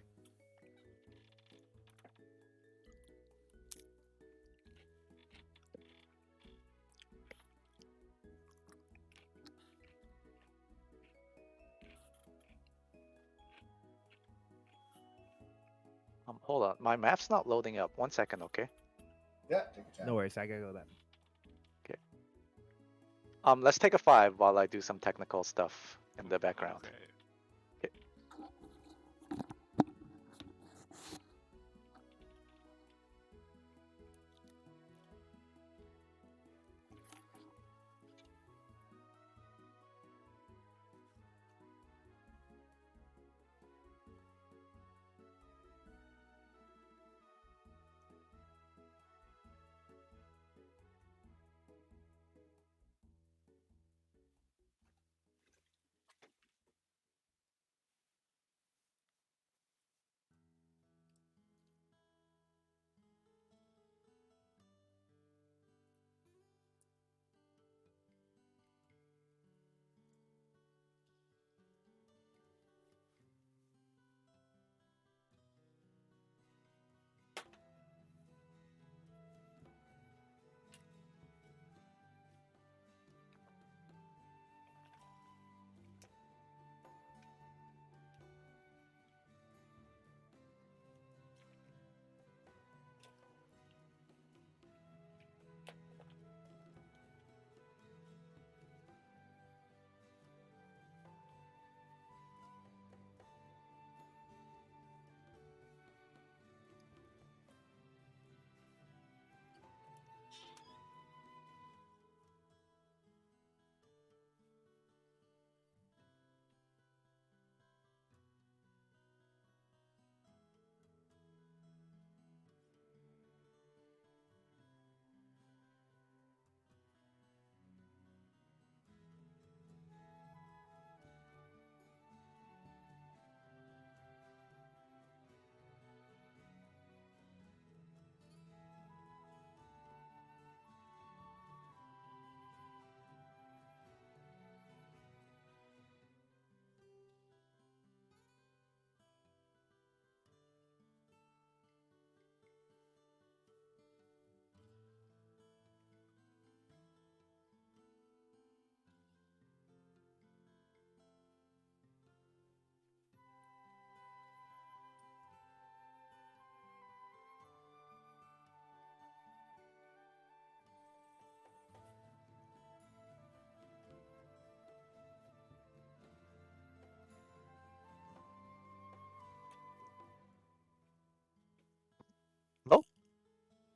Hold on, my map's not loading up. 1 second, okay? Yeah, take your time. No worries, I gotta go then. Let's take a 5 while I do some technical stuff in the background. Okay.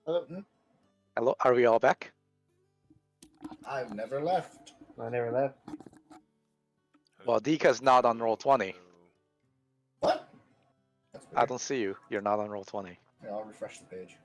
Hello? Hmm? Hello? Are we all back? I've never left. I never left. Well, Dika's not on roll 20. What? That's I weird. don't see you. You're not on roll 20. Yeah, I'll refresh the page.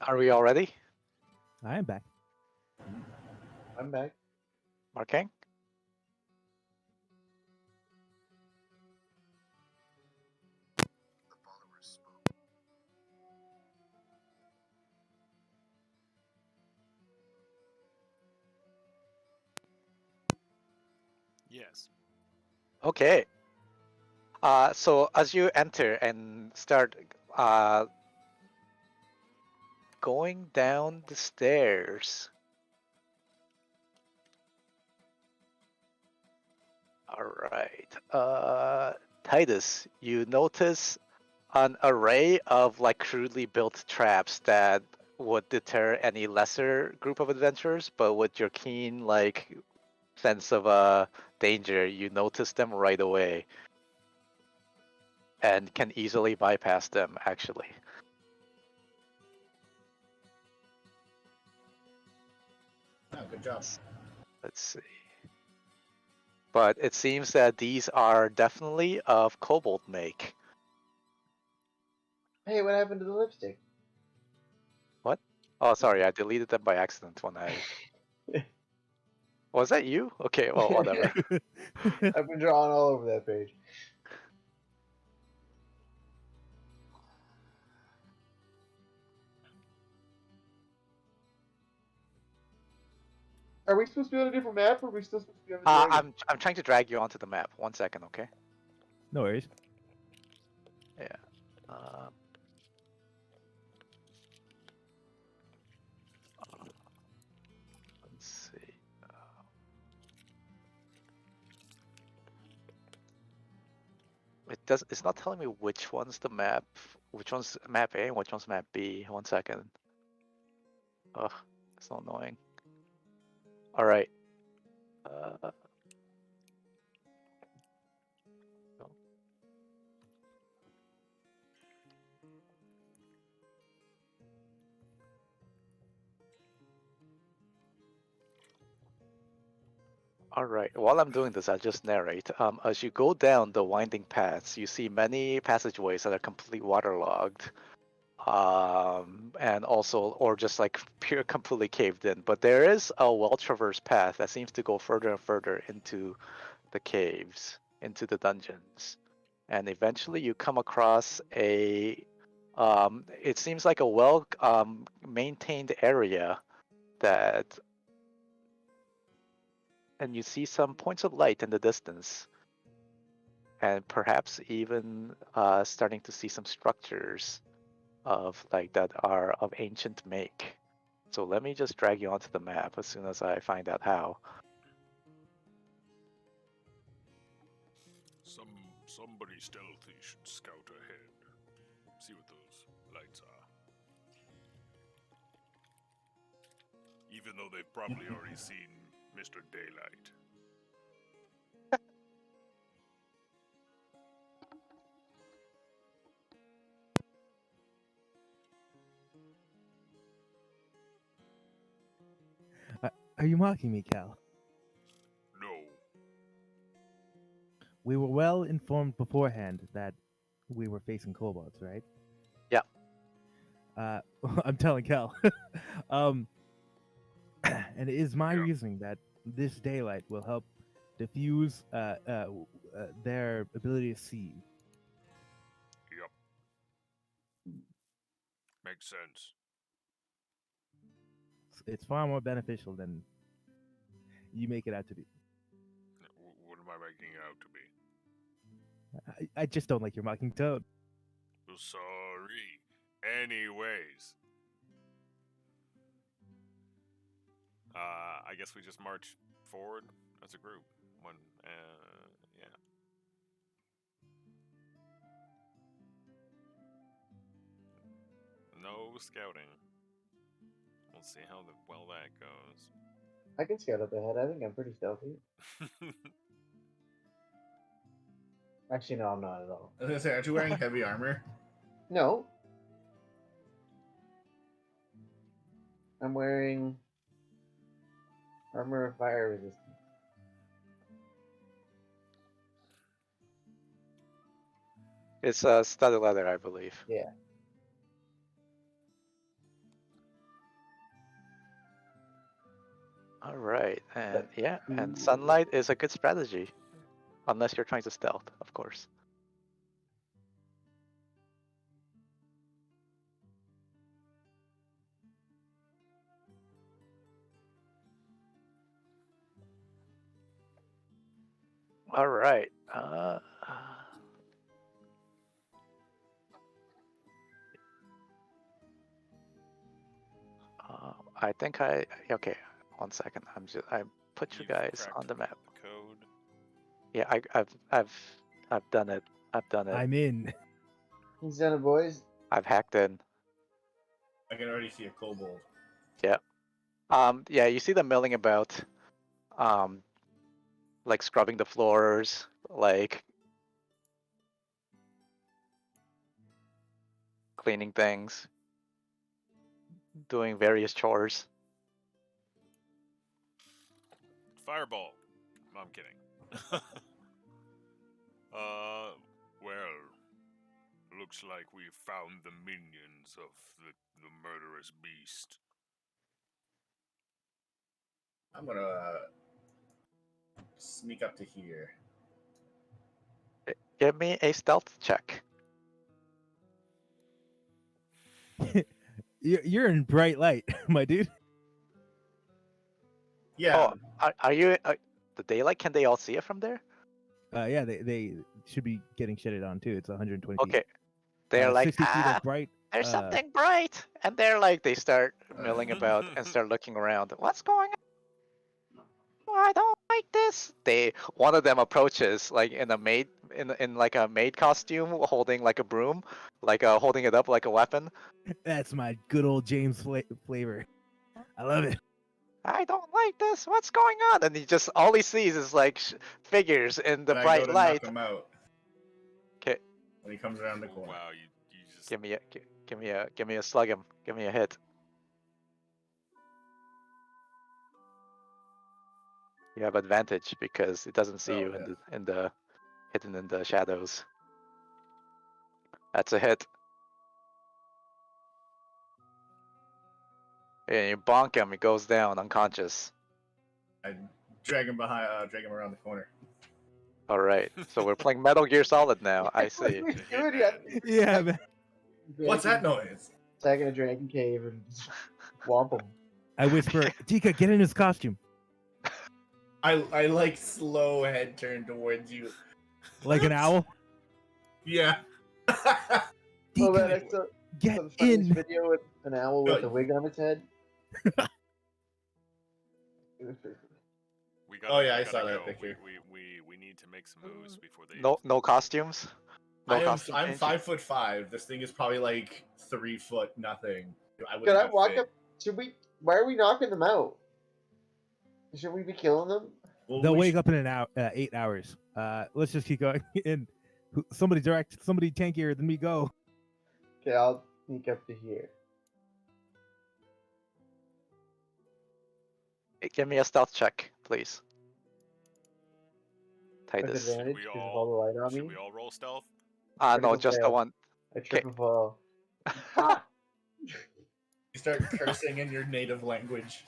Are we all ready? I am back. I'm back. Marking? Yes. Okay. So as you enter and start going down the stairs. All right. Titus, you notice an array of like crudely built traps that would deter any lesser group of adventurers, but with your keen like sense of danger, you notice them right away and can easily bypass them actually. Oh, good job. Let's see. But it seems that these are definitely of kobold make. Hey, what happened to the lipstick? What? Oh, sorry, I deleted them by accident when I. Was that you? Okay, well, whatever. I've been drawing all over that page. Are we supposed to be on a different map, or are we still supposed to be on the dragon? I'm trying to drag you onto the map. 1 second, okay? No worries. Yeah. Um, let's see. It does. It's not telling me which one's the map. Which one's map A and which one's map B. 1 second. Ugh, it's so annoying. All right. Uh, all right. While I'm doing this, I'll just narrate. As you go down the winding paths, you see many passageways that are completely waterlogged. And also, or just like pure completely caved in. But there is a well-traversed path that seems to go further and further into the caves, into the dungeons, and eventually you come across a. It seems like a well maintained area that, and you see some points of light in the distance, and perhaps even starting to see some structures of like that are of ancient make. So let me just drag you onto the map as soon as I find out how. Somebody stealthy should scout ahead. See what those lights are. Even though they've probably already seen Mr. Daylight. Are you mocking me, Cal? No. We were well informed beforehand that we were facing kobolds, right? Yeah. I'm telling Cal. um, and it is my Yeah. reasoning that this daylight will help diffuse their ability to see. Yep. Makes sense. It's far more beneficial than you make it out to be. What am I making it out to be? I just don't like your mocking tone. Sorry. Anyways. I guess we just march forward as a group. Yeah. No scouting. We'll see how well that goes. I can scout up ahead. I think I'm pretty stealthy. Actually, no, I'm not at all. I was gonna say, aren't you wearing heavy armor? No. I'm wearing armor of fire resistance. It's studded leather, I believe. Yeah. All right, and But- yeah, and sunlight is a good strategy, unless you're trying to stealth, of course. All right. I think okay. 1 second. I put you You've guys cracked on the map. The code. Yeah, I've done it. I've done it. I'm in. He's done it, boys. I've hacked in. I can already see a kobold. Yeah. Yeah, you see them milling about, like scrubbing the floors, like cleaning things, doing various chores. Fireball. I'm kidding. Well, looks like we found the minions of the murderous beast. I'm gonna sneak up to here. Give me a stealth check. You're in bright light, my dude. Yeah, Oh, are you the daylight? Can they all see it from there? Yeah, they should be getting shitted on too. It's 120 feet. Okay. They're like, 60 feet of bright. there's something bright, and they're like, they start milling about and start looking around. What's going on? Oh, I don't like this. One of them approaches like in a maid in like a maid costume, holding like a broom, like holding it up like a weapon. That's my good old James flavor. I love it. I don't like this. What's going on? And all he sees is like figures in the and I go bright to light. knock him out. 'Kay. When he comes around the Oh, corner. wow, you just Give me a slug him. Give me a hit. You have advantage because it doesn't see Oh, you yeah. in the hidden in the shadows. That's a hit. And you bonk him, he goes down unconscious. I drag him around the corner. All right, so we're playing Metal Gear Solid now. I see. What The are we doing? hitman. Yeah, man. What's that noise? Attack in a dragon cave and whomp him. I whisper, Tika, get in his costume. I like slow head turn towards you. Like an owl. Yeah. Oh man, I Tika, saw get the funniest in. video with an owl with a wig on its head. It was pretty funny. We gotta, Oh, yeah, we I gotta saw that go. picture. We need to make some moves before they. No costumes. No costume I'm change? 5'5". This thing is probably like 3 foot nothing. Can I walk up? Should we? Why are we knocking them out? Should we be killing them? Well, They'll wake up in an hour, 8 hours. Let's just keep going. And somebody tankier than me go. Okay, I'll sneak up to here. Give me a stealth check, please. With Titus. advantage we because of all- all the light on Should me. we all roll stealth? No, Critical just the fail. one. I trip and fall. Ah! You start cursing in your native language.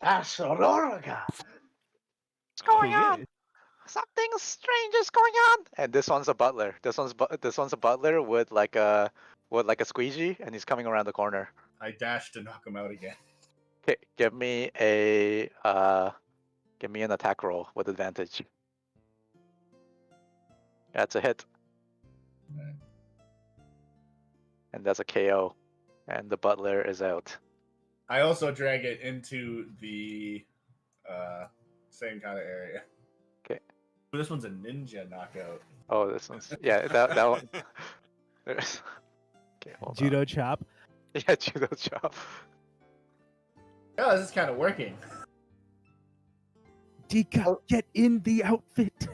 Asororaga! What's going Who on? did? Something strange is going on. And this one's a butler. This one's a butler with like a squeegee, and he's coming around the corner. I dash to knock him out again. Okay, give me an attack roll with advantage. That's a hit. and that's a KO, and the butler is out. I also drag it into the same kind of area. Okay. This one's a ninja knockout. Oh, this one's that one. There's okay, hold Judo chop. on. Yeah, judo chop. Oh, this is kind of working. Dika, Oh. get in the outfit.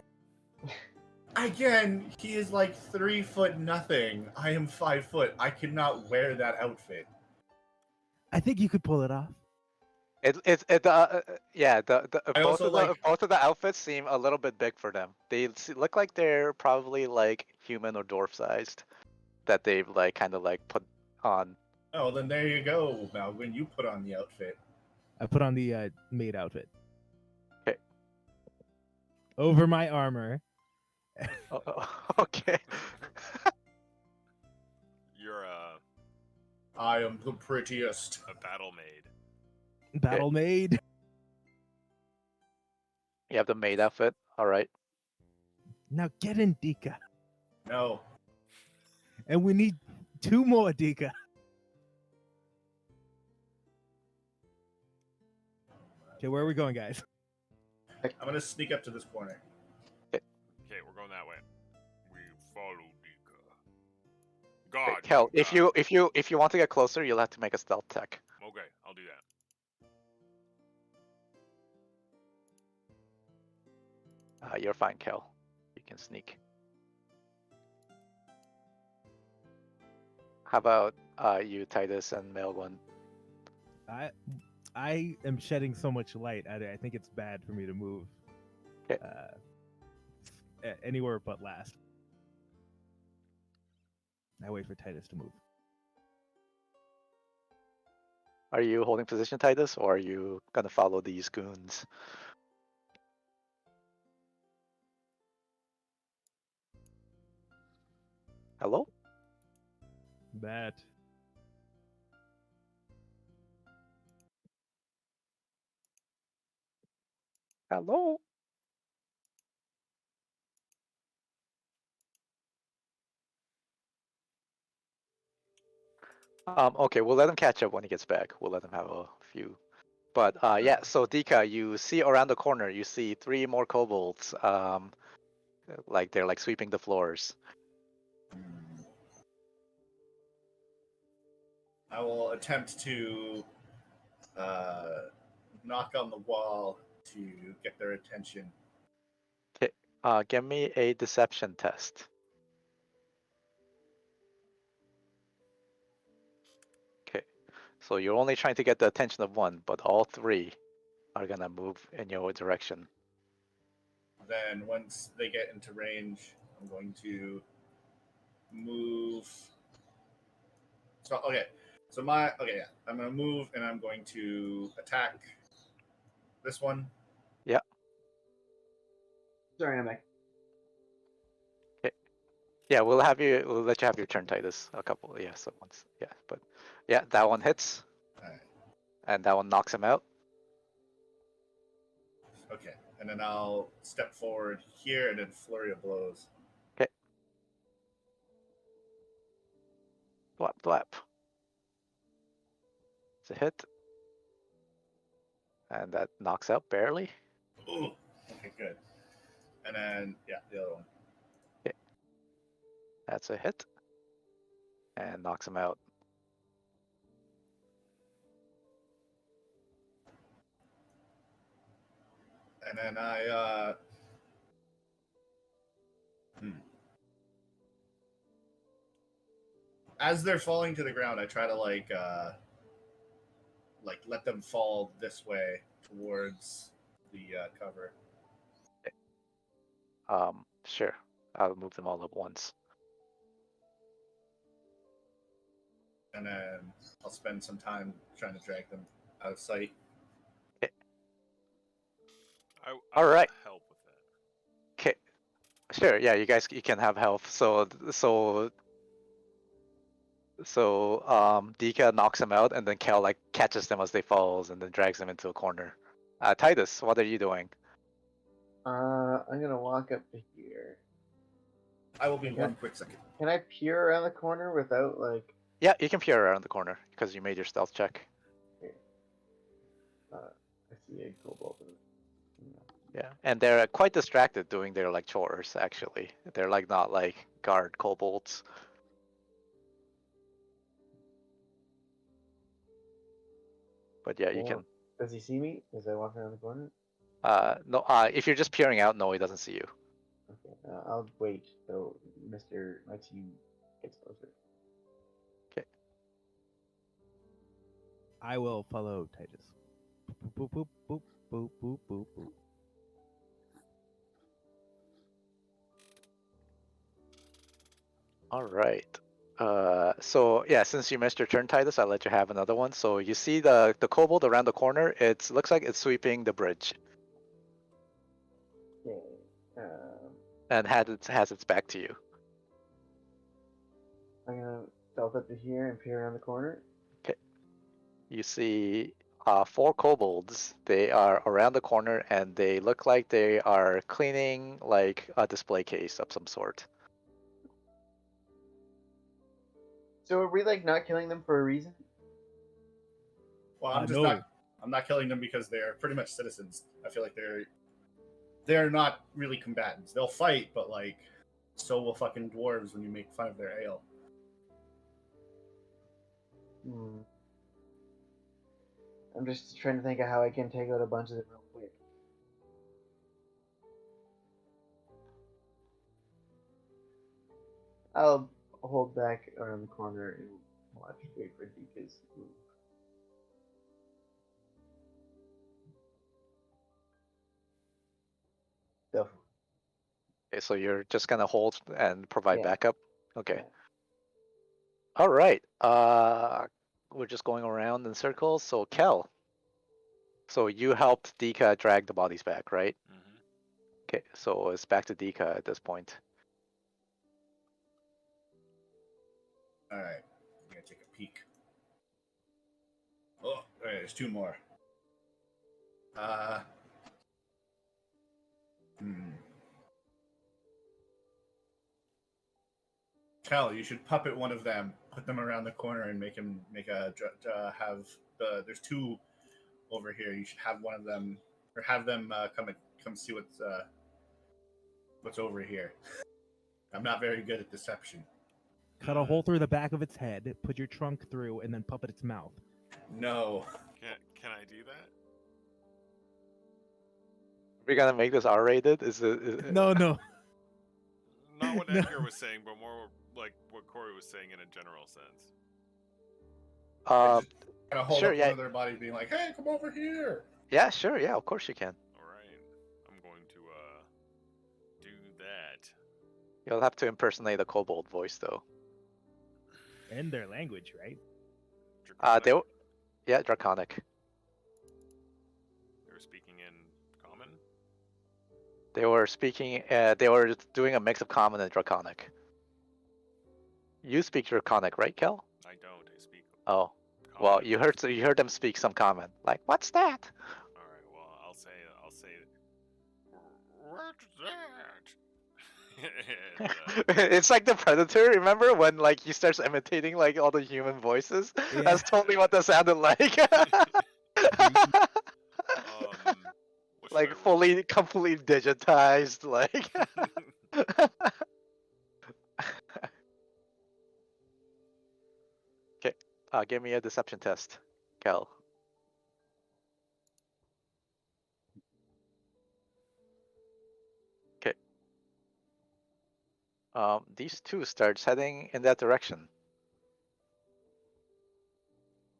Again, he is like 3 foot nothing. I am 5 foot. I cannot wear that outfit. I think you could pull it off. Yeah, I both also of the like- both of the outfits seem a little bit big for them. They look like they're probably like human or dwarf sized, that they've like kind of like put on. Oh, then there you go, Malvin. You put on the outfit. I put on the maid outfit. Okay. Over my armor. Okay. You're I am the prettiest. a battle maid. Battle maid. You have the maid outfit. All right. Now get in, Dika. No. And we need 2 more, Dika. Okay, where are we going, guys? I'm gonna sneak up to this corner. Okay, we're going that way. We follow Dika. Okay, God. Kel, God. if you want to get closer, you'll have to make a stealth check. Okay, I'll do that. You're fine, Kel. You can sneak. How about you, Titus, and Melvin? I am shedding so much light. I think it's bad for me to move. Okay. Anywhere but last. I wait for Titus to move. Are you holding position, Titus, or are you gonna follow these goons? Hello? That. Hello? Okay, we'll let him catch up when he gets back. We'll let him have a few. But yeah, so Dika, you see around the corner, you see 3 more kobolds. Like they're like sweeping the floors. I will attempt to knock on the wall to get their attention. Okay, give me a deception test. Okay, so you're only trying to get the attention of 1, but all 3 are gonna move in your direction. Then once they get into range, I'm going to move. So okay, yeah, I'm gonna move and I'm going to attack this one. Sorry, I'm back. Yeah, we'll let you have your turn, Titus. A couple, yeah, so once, yeah, but yeah, that one hits, Alright. and that one knocks him out. Okay, and then I'll step forward here and then flurry of blows. Thwap, thwap. It's a hit, and that knocks out barely. Ooh. Okay, good. And then yeah, the other one. That's a hit, and knocks him out. And then I as they're falling to the ground, I try to like let them fall this way towards the cover. Sure, I'll move them all at once. And then I'll spend some time trying to drag them out of sight. I All will right. help with that. Okay, sure, yeah, you can have health. So Dika knocks him out, and then Kel like catches them as they falls, and then drags them into a corner. Titus, what are you doing? I'm gonna walk up to here. I will be Okay. 1 quick second. Can I peer around the corner without like Yeah, you can peer around the corner because you made your stealth check. I see a kobold. Yeah, and they're quite distracted doing their like chores. Actually, they're like not like guard kobolds. But yeah, you Well, can. does he see me as I walk around the corner? No. If you're just peering out, no, he doesn't see you. Okay, I'll wait till my team gets closer. I will follow Titus. Boop boop boop boop boop boop boop. All right. So yeah, since you missed your turn, Titus, I'll let you have another one. So you see the kobold around the corner. It looks like it's sweeping the bridge Okay. and has its back to you. I'm gonna stealth up to here and peer around the corner. Okay. You see 4 kobolds. They are around the corner and they look like they are cleaning like a display case of some sort. So are we like not killing them for a reason? Well, I'm just No. not. I'm not killing them because they're pretty much citizens. I feel like they're not really combatants. They'll fight, but like, so will fucking dwarves when you make fun of their ale. Hmm. I'm just trying to think of how I can take out a bunch of them real quick. I'll hold back around the corner and watch, wait for Dika's move. Definitely. Okay, so you're just gonna hold and provide Yeah. backup. Okay. Yeah. All right. We're just going around in circles. So Kel, so you helped Dika drag the bodies back, right? Mm-hmm. Okay, so it's back to Dika at this point. All right, I'm gonna take a peek. Oh, all right, there's 2 more. Hmm. Cal, you should puppet one of them, put them around the corner, and make have the. There's 2 over here. You should have one of them, or have them come see what's over here. I'm not very good at deception. Cut a hole through the back of its head, put your trunk through, and then puppet its mouth. No. Can I do that? We're gonna make this R-rated? Is it? No. Not what No. Edgar was saying, but more like what Corey was saying in a general sense. Kind of hold Sure, up yeah. one of their bodies, being like, "Hey, come over here." Yeah, sure, yeah, of course you can. All right, I'm going to do that. You'll have to impersonate a kobold voice though. And their language, right? Draconic? Yeah, draconic. They were speaking in common. They were speaking. They were doing a mix of common and draconic. You speak draconic, right, Kel? I don't. I speak. Oh, Common. well, you heard them speak some common. Like, what's that? All right. Well, I'll say. What's that? and, It's like the Predator. Remember when like he starts imitating like all the human voices? Yeah. That's totally what that sounded like. what should Like I roll? fully, completely digitized. Like. Okay. Give me a deception test, Kel. Okay. These 2 starts heading in that direction.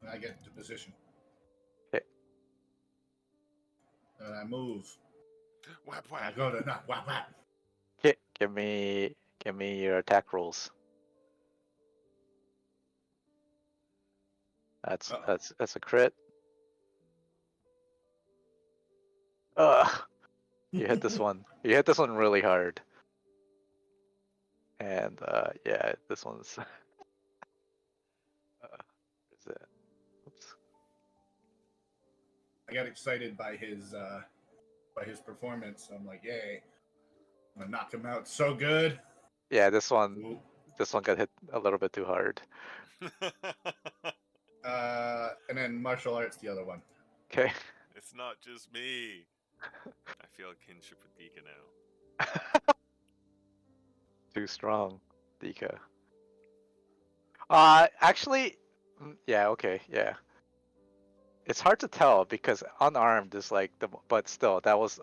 And I get into position. Okay. And I move. Whap I whap. go to knock, whap whap. Okay. Give me your attack rolls. That's a crit. Ugh. You hit this one. You hit this one really hard. And yeah, this one's. Is it? Oops. I got excited by his performance. So I'm like, yay! I'm gonna knock him out so good. Yeah, this one. Ooh. This one got hit a little bit too hard. And then martial arts, the other one. Okay. It's not just me. I feel kinship with Dika now. Too strong, Dika. Actually, yeah, okay, yeah. It's hard to tell because unarmed is like but still, that was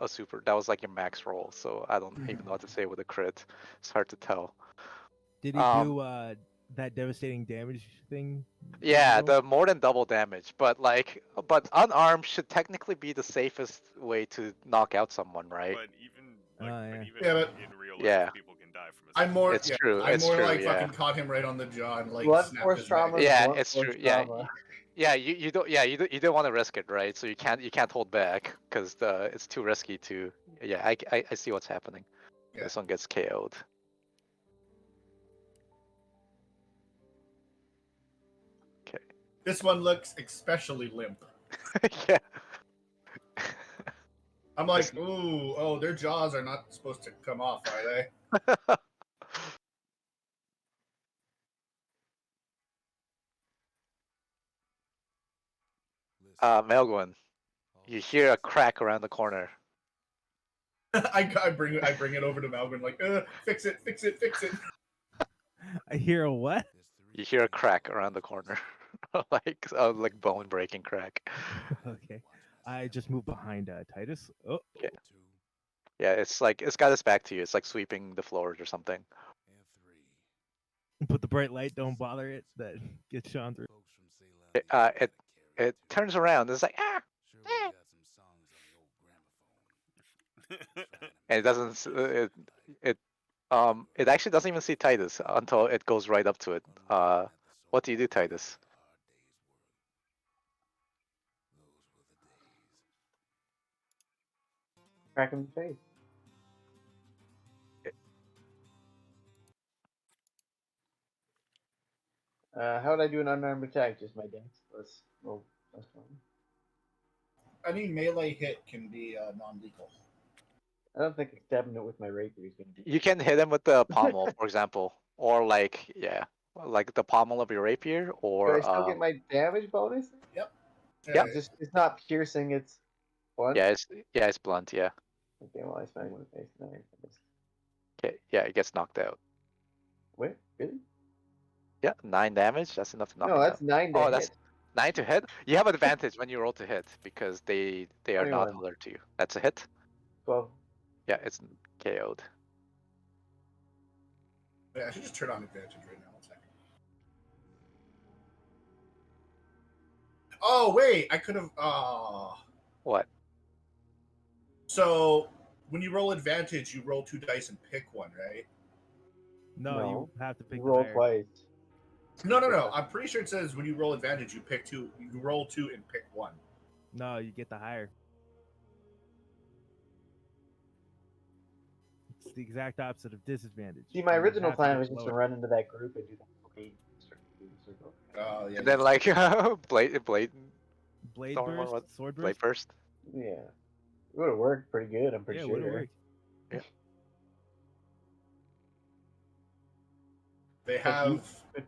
like your max roll, so I don't even know what to say with a crit. It's hard to tell. Did he do that devastating damage thing? that you Yeah, rolled? the more than double damage, but unarmed should technically be the safest way to knock out someone, right? But even Yeah, but- in real life, Yeah. people can die from a I'm more. It's yeah, true, I'm it's more true, like yeah. fucking caught him right on the jaw and like Blunt snapped force his trauma. neck. Yeah, Blunt it's force true. Yeah, trauma. yeah. You don't want to risk it, right? So you can't hold back because it's too risky to. Yeah, I see what's happening. Yeah. This one gets KO'd. Okay. This one looks especially limp. Yeah. I'm like, ooh, oh, their jaws are not supposed to come off, are they? Melgwin, you hear a crack around the corner. I bring it over to Melvin, like, fix it, fix it, fix it. I hear a what? You hear a crack around the corner, like bone breaking crack. Okay. I just moved behind Titus. Oh, Yeah. Yeah, it's got its back to you. It's like sweeping the floors or something. but the bright light don't bother it. That gets shone through. It turns around. It's like and it doesn't. It actually doesn't even see Titus until it goes right up to it. What do you do, Titus? Crack him in the face. How would I do an unarmed attack? Just my dex. That's fine. Any melee hit can be non-lethal. I don't think stabbing it with my rapier is gonna be. You can hit him with the pommel, for example, or like the pommel of your rapier, Do or I still get my damage bonus? Yep. Yep. It's not piercing. It's what? yeah, it's blunt. Yeah. Okay, well I smack him in the face. No, I missed. Okay. Yeah, it gets knocked out. Wait, really? Yeah, 9 damage. That's enough to knock No, him that's out. 9 to Oh, hit. that's 9 to hit. You have advantage when you roll to hit because they are not 21. alert to you. That's a hit. 12. Yeah, it's KO'd. Yeah, I should just turn on advantage right now. 1 second. Oh wait, I could have. What? So when you roll advantage, you roll 2 dice and pick one, right? No, No. you have to pick You the roll higher. twice. No. I'm pretty sure it says when you roll advantage, you pick 2. You roll 2 and pick 1. No, you get the higher. It's the exact opposite of disadvantage. See, my You original have to plan get was just to lower. run into that group and do the blade circle. Oh yeah. And then like blade Blade Storm, burst, what? sword blade burst. burst. Yeah. It would have worked pretty good, I'm pretty Yeah, sure. would have worked. They But have.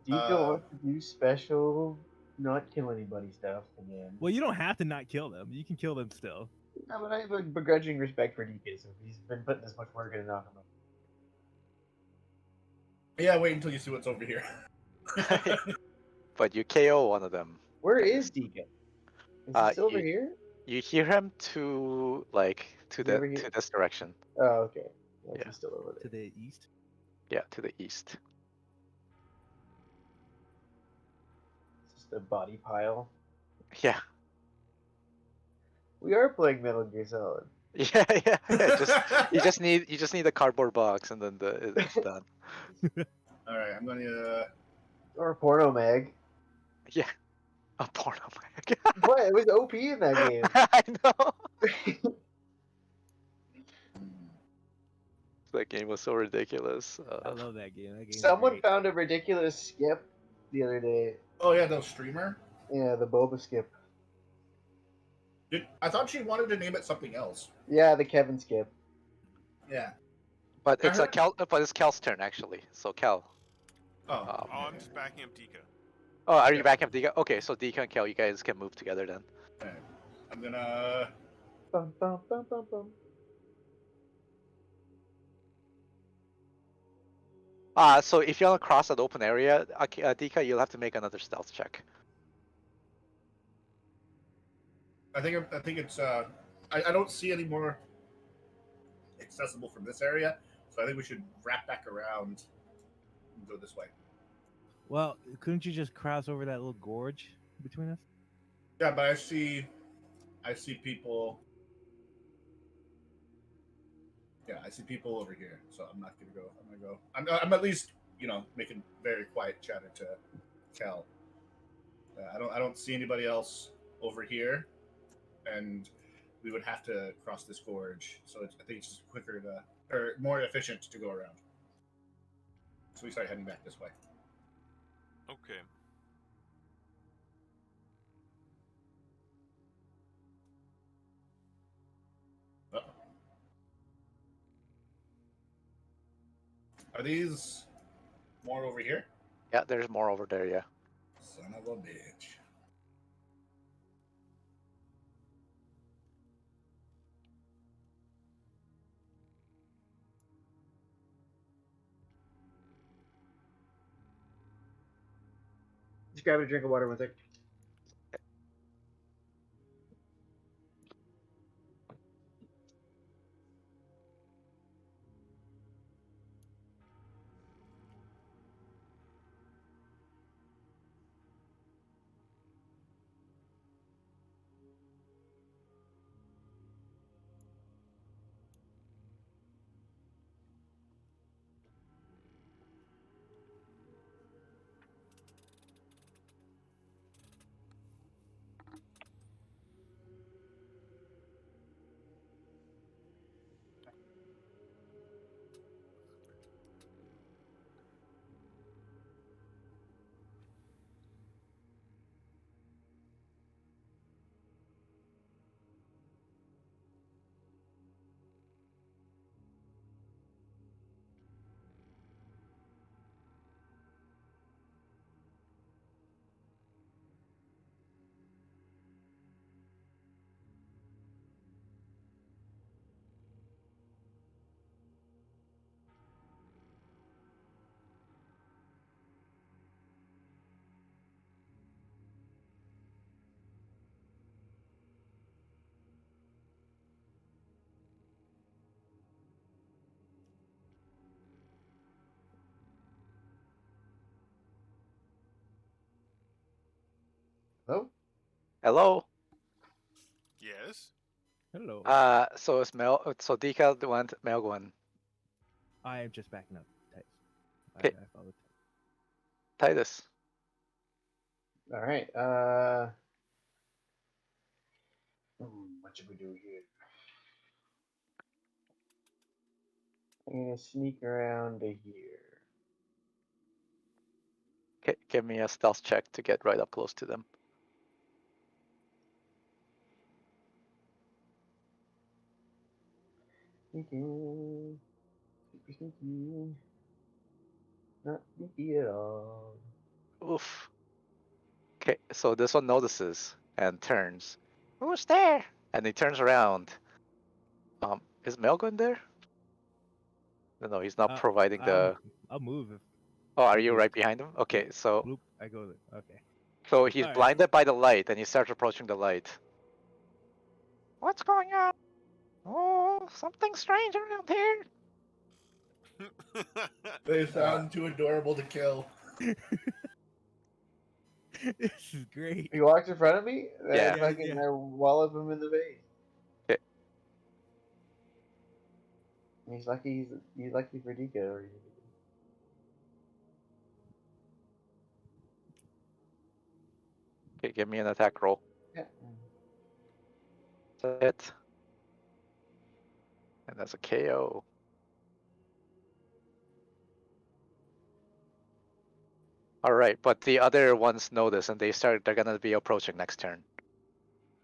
Dika wants to do special, not kill anybody stuff again. Well, you don't have to not kill them. You can kill them still. No, but I have a begrudging respect for Dika, so he's been putting this much work into knocking him. Yeah, wait until you see what's over here. But you KO one of them. Where is Dika? Is he still over here? You hear him to Is he over here? to this direction. Oh, okay. Yeah. He's still over To there. the east. Yeah, to the east. It's just a body pile. Yeah. We are playing Metal Gear Solid. Yeah. You just need a cardboard box and then it's done. All right, I'm gonna. Or porno mag. Yeah. A porno mag. What? It was OP in that game. I know. That game was so ridiculous. I love that game. That game. Someone found a ridiculous skip the other day. Oh yeah, the streamer. Yeah, the boba skip. I thought she wanted to name it something else. Yeah, the Kevin skip. Yeah. But it's Kel's turn actually. So Kel. Oh, Um, Oh, I'm just backing up Dika. Oh, are you Yeah. back up, Dika? Okay, so Dika and Kel, you guys can move together then. alright. I'm gonna. Bum, bum, bum, bum, bum. So if you want to cross that open area, Dika, you'll have to make another stealth check. I think it's. I don't see any more accessible from this area, so I think we should wrap back around and go this way. Well, couldn't you just cross over that little gorge between us? Yeah, but I see people. Yeah, I see people over here, so I'm not gonna go. I'm gonna go. I'm at least making very quiet chatter to Cal. I don't see anybody else over here, and we would have to cross this gorge. So I think it's just quicker or more efficient to go around. So we start heading back this way. Okay. Uh-oh. Are these more over here? Yeah, there's more over there, yeah. Son of a bitch. Just grab a drink of water, one sec. Hello? Hello? Yes. Hello. So it's so Dika went, Mel went. I am just backing up. Titus. Okay. I followed. Titus. All right. What should we do here? I'm gonna sneak around to here. Okay, give me a stealth check to get right up close to them. Sneaking. Super sneaky. Not sneaky at all. Oof. Okay, so this one notices and turns. Who's there? And he turns around. Is Melgon there? No, he's not providing the. I'll move if Oh, are you Bloop right behind him? Okay, yeah. so Bloop, I go there. Okay. he's All right. blinded by the light, and he starts approaching the light. What's going on? Oh, something strange around here. They sound too adorable to kill. This is great. He walks in front of me, Yeah. and fucking I wallop him in the face. Okay. He's lucky. He's lucky for Dika. Okay, give me an attack roll. Yeah. That's it. And that's a KO. All right, but the other ones know this, and they're gonna be approaching next turn.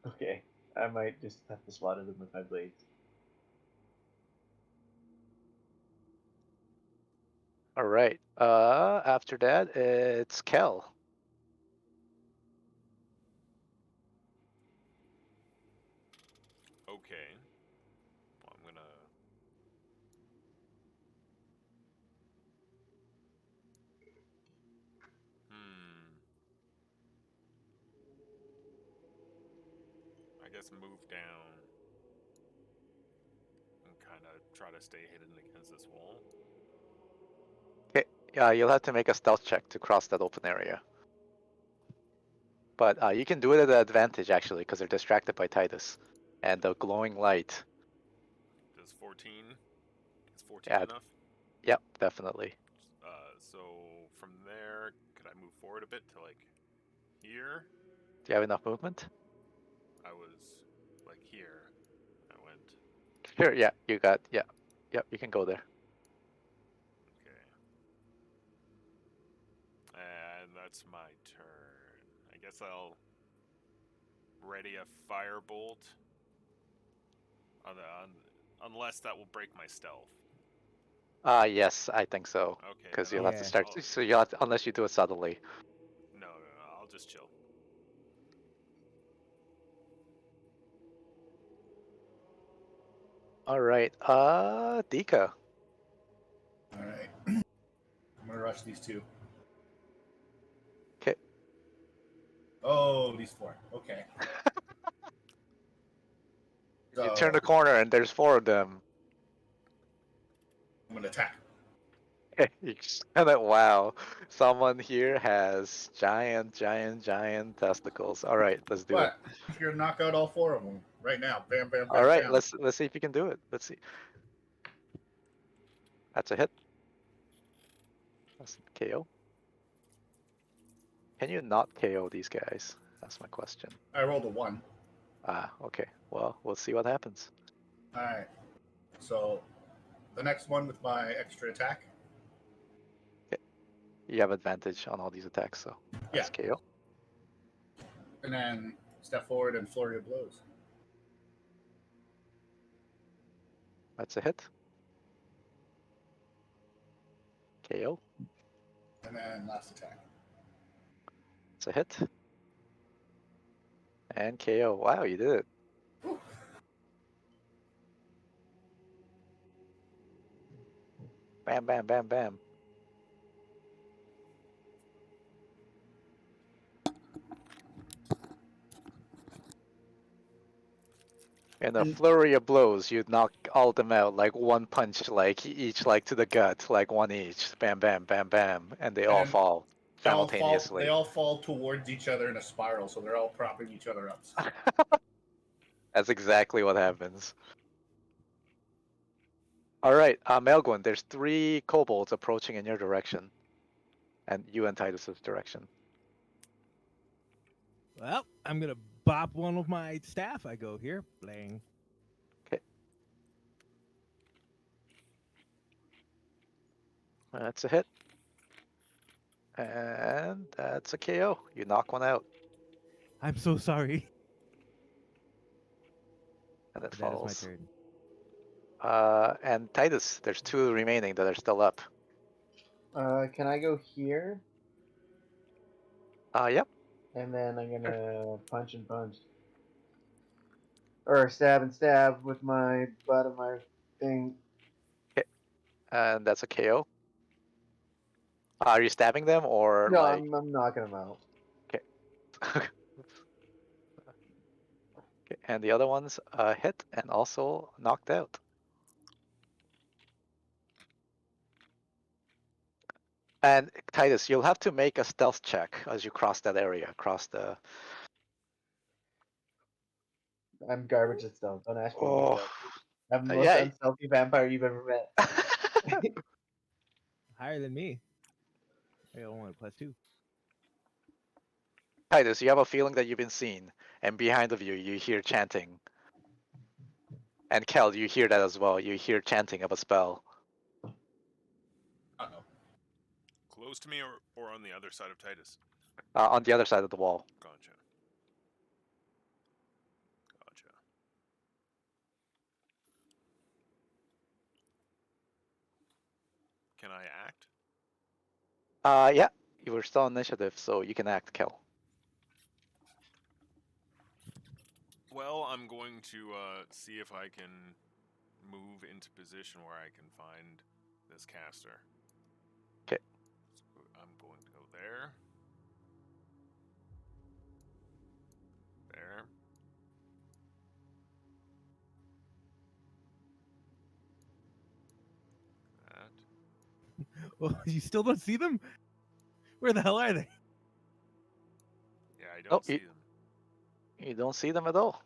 Okay. I might just have to slaughter them with my blades. All right. After that, it's Kel. Okay. Well, I'm gonna. Hmm. I guess move down and kind of try to stay hidden against this wall. Okay. You'll have to make a stealth check to cross that open area. But you can do it at an advantage actually, because they're distracted by Titus, and the glowing light. Does 14? Is 14 Yeah. enough? Yep. Definitely. So from there, could I move forward a bit to like here? Do you have enough movement? I was like here. I went. Sure. Yeah. You got. Yeah. Yep. You can go there. Okay. And that's my turn. I guess I'll ready a firebolt unless that will break my stealth. Yes, I think so. Okay, Because then you'll have to Yeah. start. So you'll have to, unless you do it subtly. No, I'll just chill. All right. Dika. All right. I'm gonna rush these two. Okay. Oh, these four. Okay. You turn So the corner and there's 4 of them. I'm gonna attack. You kind of wow. Someone here has giant testicles. All right, let's do it. What? I'm gonna knock out all 4 of them right now. Bam, bam, All bam, right, bam. let's see if you can do it. Let's see. That's a hit. That's a KO. Can you not KO these guys? That's my question. I rolled a 1. Okay. Well, we'll see what happens. All right. So the next one with my extra attack. You have advantage on all these attacks, so that's Yeah. KO. And then step forward and flurry of blows. That's a hit. KO. And then last attack. It's a hit. And KO. Wow, you did it. Whew. Bam, bam, bam, bam. In a And- flurry of blows, you knock all of them out like one punch, like each like to the gut, like one each. Bam, bam, bam, bam, and they all And fall They all fall. They simultaneously. all fall towards each other in a spiral, so they're all propping each other up. That's exactly what happens. All right, Melgwin, there's 3 kobolds approaching in your direction, and you and Titus's direction. Well, I'm gonna bop one with my staff. I go here, blang. That's a hit, and that's a KO. You knock one out, I'm so sorry. and it That is my falls. turn. And Titus, there's 2 remaining that are still up. Can I go here? Yep. And then I'm gonna punch and punch. Or stab and stab with my butt of my thing. And that's a KO. Are you stabbing them or No, like? I'm knocking them out. Okay. Okay, and the other one's hit and also knocked out. And Titus, you'll have to make a stealth check as you cross that area, across the. I'm garbage at stealth. Don't ask me to be Oh, stealthy. I'm the most yeah. unstealthy vampire you've ever met. Higher than me. I got one +2. Titus, you have a feeling that you've been seen, and behind of you, you hear chanting. And Kel, you hear that as well. You hear chanting of a spell Uh-oh. Close to me or on the other side of Titus? on the other side of the wall. Gotcha. Gotcha. Can I act? Yeah, you were still on initiative, so you can act, Kel. Well, I'm going to see if I can move into position where I can find this caster. 'Kay. So I'm going to go there. There. That. Well, you still don't see them? Where the hell are they? Yeah, I Oh, don't see them. you don't see them at all.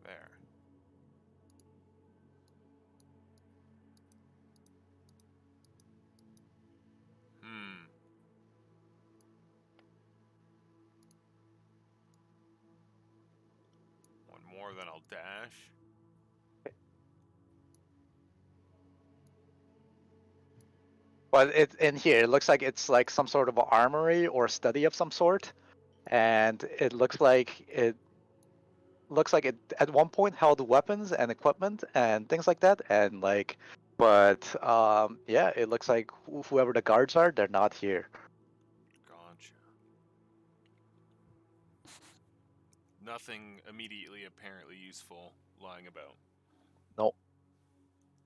There. Hmm. One more, then I'll dash. But it in here, it looks like it's like some sort of armory or study of some sort, and it looks like it at one point held weapons and equipment and things like that, and like, but yeah, it looks like whoever the guards are, they're not here. Gotcha. Nothing immediately apparently useful lying about. Nope.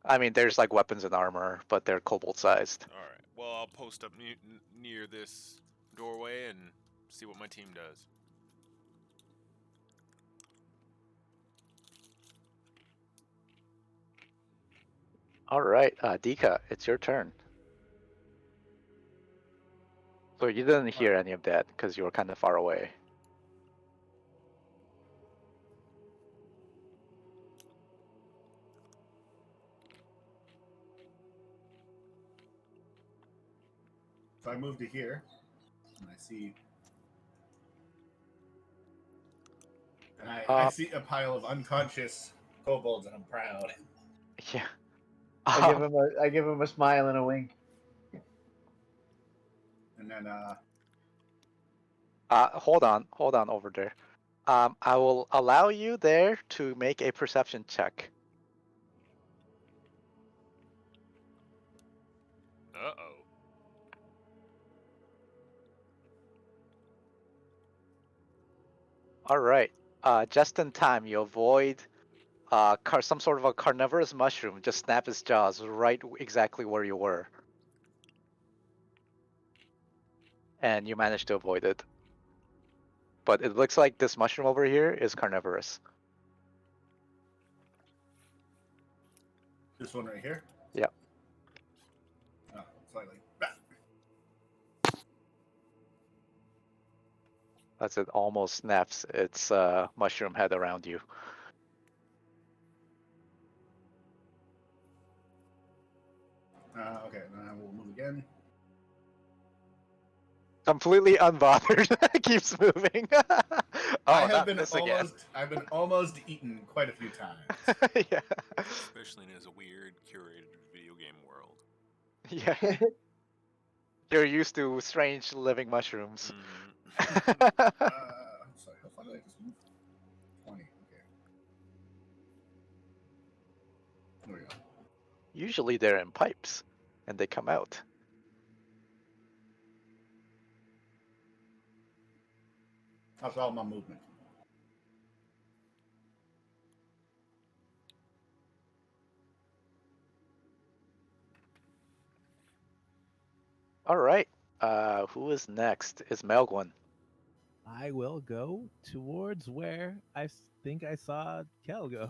I mean, there's like weapons and armor, but they're kobold-sized. All right. Well, I'll post up near this doorway and see what my team does. All right, Dika, it's your turn. So you didn't hear any of that because you were kind of far away. So I move to here, and I see, and I see a pile of unconscious kobolds, and I'm proud. Yeah. I give him a smile and a wink. And then Hold on over there. I will allow you there to make a perception check. Uh-oh. All right. Just in time, you avoid some sort of a carnivorous mushroom just snap its jaws right exactly where you were. And you managed to avoid it. But it looks like this mushroom over here is carnivorous. this one right here. Yep. Oh, slightly. As it almost snaps its mushroom head around you. Okay, then I will move again. Completely unbothered. Keeps moving. Not this again. I've been almost eaten quite a few times. Yeah. Especially in a weird, curated video game world. Yeah. You're used to strange living mushrooms. Mm-hmm. Sorry, how far did I just move? 20. Okay. There we go. Usually they're in pipes, and they come out. That's all my movement. All right. Who is next? Is Melgwin. I will go towards where I think I saw Kel go.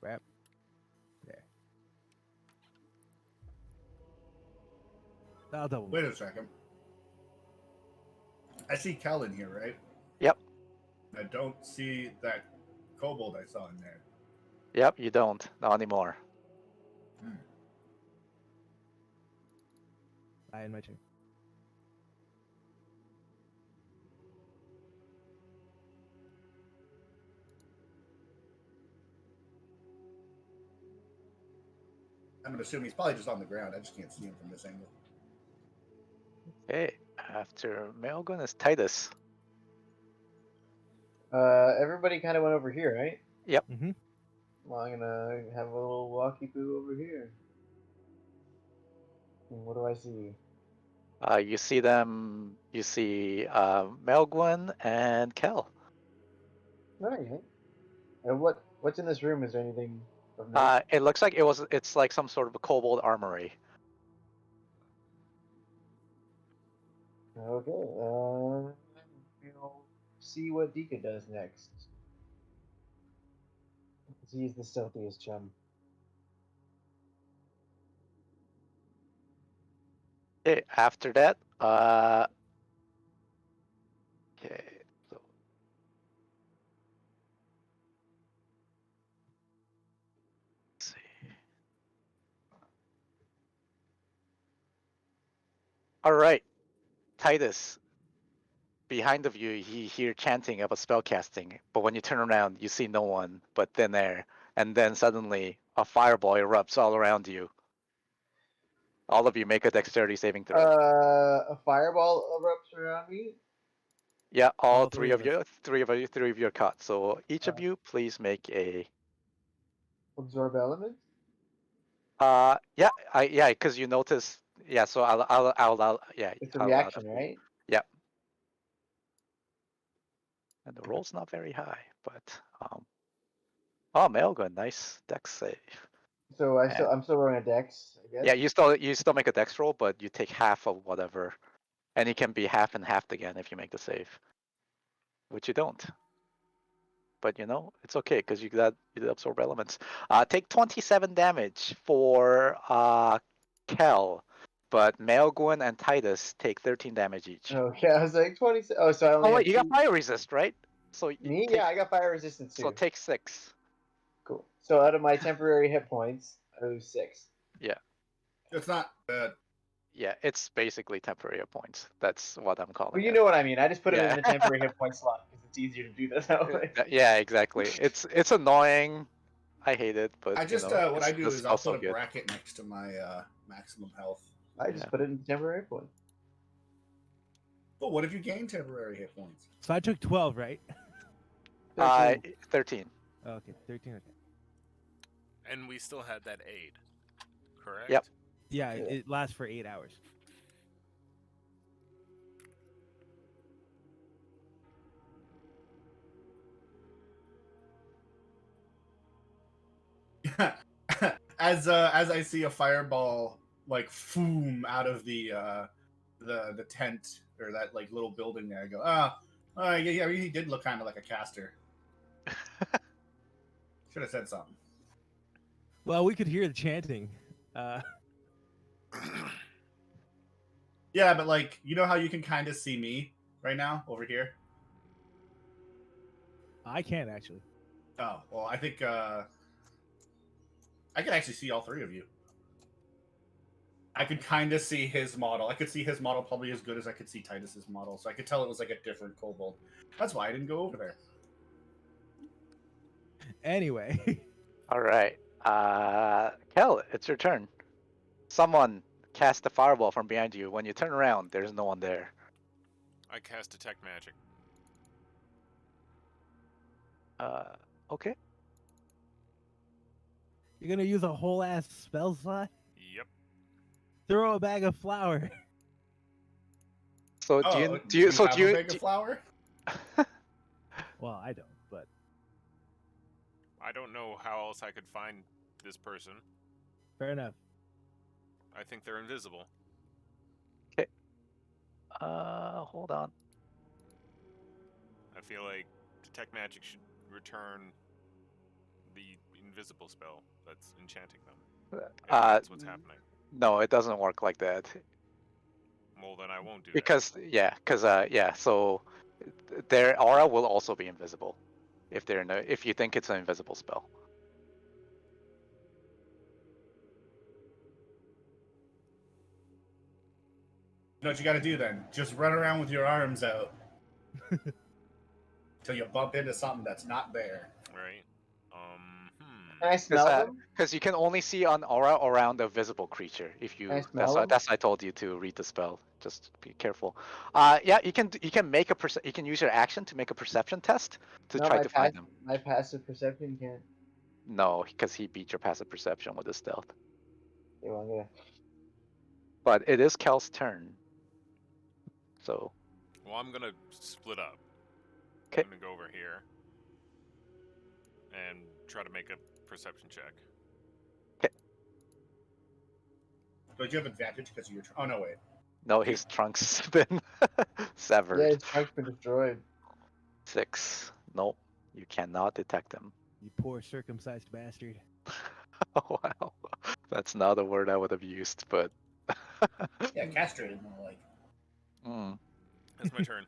Crap. There. I'll double. Wait a second. I see Cal in here, right? Yep. I don't see that kobold I saw in there. Yep, you don't. Not anymore. I end my turn. I'm gonna assume he's probably just on the ground. I just can't see him from this angle. Okay. After Melgwin is Titus. Everybody kind of went over here, right? Yep. Mm-hmm. Well, I'm gonna have a little walkie poo over here. And what do I see? You see them. You see Melgwyn and Kel. Alright. And what's in this room? Is there anything of note? It looks like it's like some sort of a kobold armory. Okay. We'll see what Dika does next. He's the stealthiest chum. Okay, after that, okay, so let's see. All right, Titus. Behind of you, you hear chanting of a spell casting, but when you turn around, you see no one but thin air, and then suddenly a fireball erupts all around you. All of you make a dexterity saving throw. A fireball erupts around me. Yeah, all All three three of of you, three of you are caught. So each of Uh, you, please make a. Absorb elements. Yeah, because you notice. Yeah, so yeah, It's a I'll allow that reaction, for you. right? Yeah, and the roll's not very high, but oh, Melgun, nice dex save. So And I'm still rolling a dex, I guess. yeah, you still make a dex roll, but you take half of whatever, and it can be half and half again if you make the save, which you don't. But it's okay because you did absorb elements. Take 27 damage for Kel, but Melgun and Titus take 13 damage each. Okay, I was like 20. Oh, so I only Oh wait, have you got two. fire resist, right? So Me? take Yeah, I got fire resistance so too. take 6. Cool. So out of my temporary hit points, I lose 6. Yeah, It's not bad. yeah, it's basically temporary hit points. That's what I'm Well, calling you it. know what I mean. I just put them in Yeah. the temporary hit point slot because it's easier to do that way. Yeah, exactly. It's annoying. I hate it, but I just what I do it's is I'll also put a good. bracket next to my maximum health. I Yeah. just put it in the temporary hit point. But what if you gain temporary hit points? So I took 12, right? 13. 13. Okay, 13. Okay. And we still had that aid, correct? Yep. Yeah, Yeah. it lasts for 8 hours. As I see a fireball like foom out of the tent or that like little building there, I go, yeah, he did look kind of like a caster. Should have said something. Well, we could hear the chanting. Yeah, but like you know how you can kind of see me right now over here. I can actually. Oh well, I think I can actually see all three of you. I could kind of see his model. I could see his model probably as good as I could see Titus's model, so I could tell it was like a different kobold. That's why I didn't go over there. Anyway, All right. Kel, it's your turn. Someone cast a fireball from behind you. When you turn around, there's no one there. I cast detect magic. Okay. you're gonna use a whole ass spell slot. Yep. Throw a bag of flour. So Oh, do you have a bag of flour? Well, I don't, but I don't know how else I could find this person. fair enough. I think they're invisible. Okay. Hold on. I feel like detect magic should return the invisible spell that's enchanting them. If that's what's happening. No, it doesn't work like that. Well, then I won't do Because so their aura will also be invisible if you think it's an invisible spell. You know what you got to do then? Just run around with your arms out till you bump into something that's not there. that, right? Can I smell them? Because you can only see an aura around a visible creature. If you Can I smell them? that's why I told you to read the spell. Just be careful. Yeah, you can make you can use your action to make a perception test to No, try to find them. my passive perception can't. No, because he beat your passive perception with his stealth. Okay, well, I'm gonna. But it is Kel's turn. So, Well, I'm gonna split up. 'kay. I'm gonna go over here and try to make a perception check. Don't you have advantage because of your? Oh no, wait. No, his trunk's been severed. Yeah, his trunk's been destroyed. 6. Nope, you cannot detect him. You poor circumcised bastard. Oh, wow. That's not a word I would have used, but. Yeah, castrated more like. Mm. That's my turn.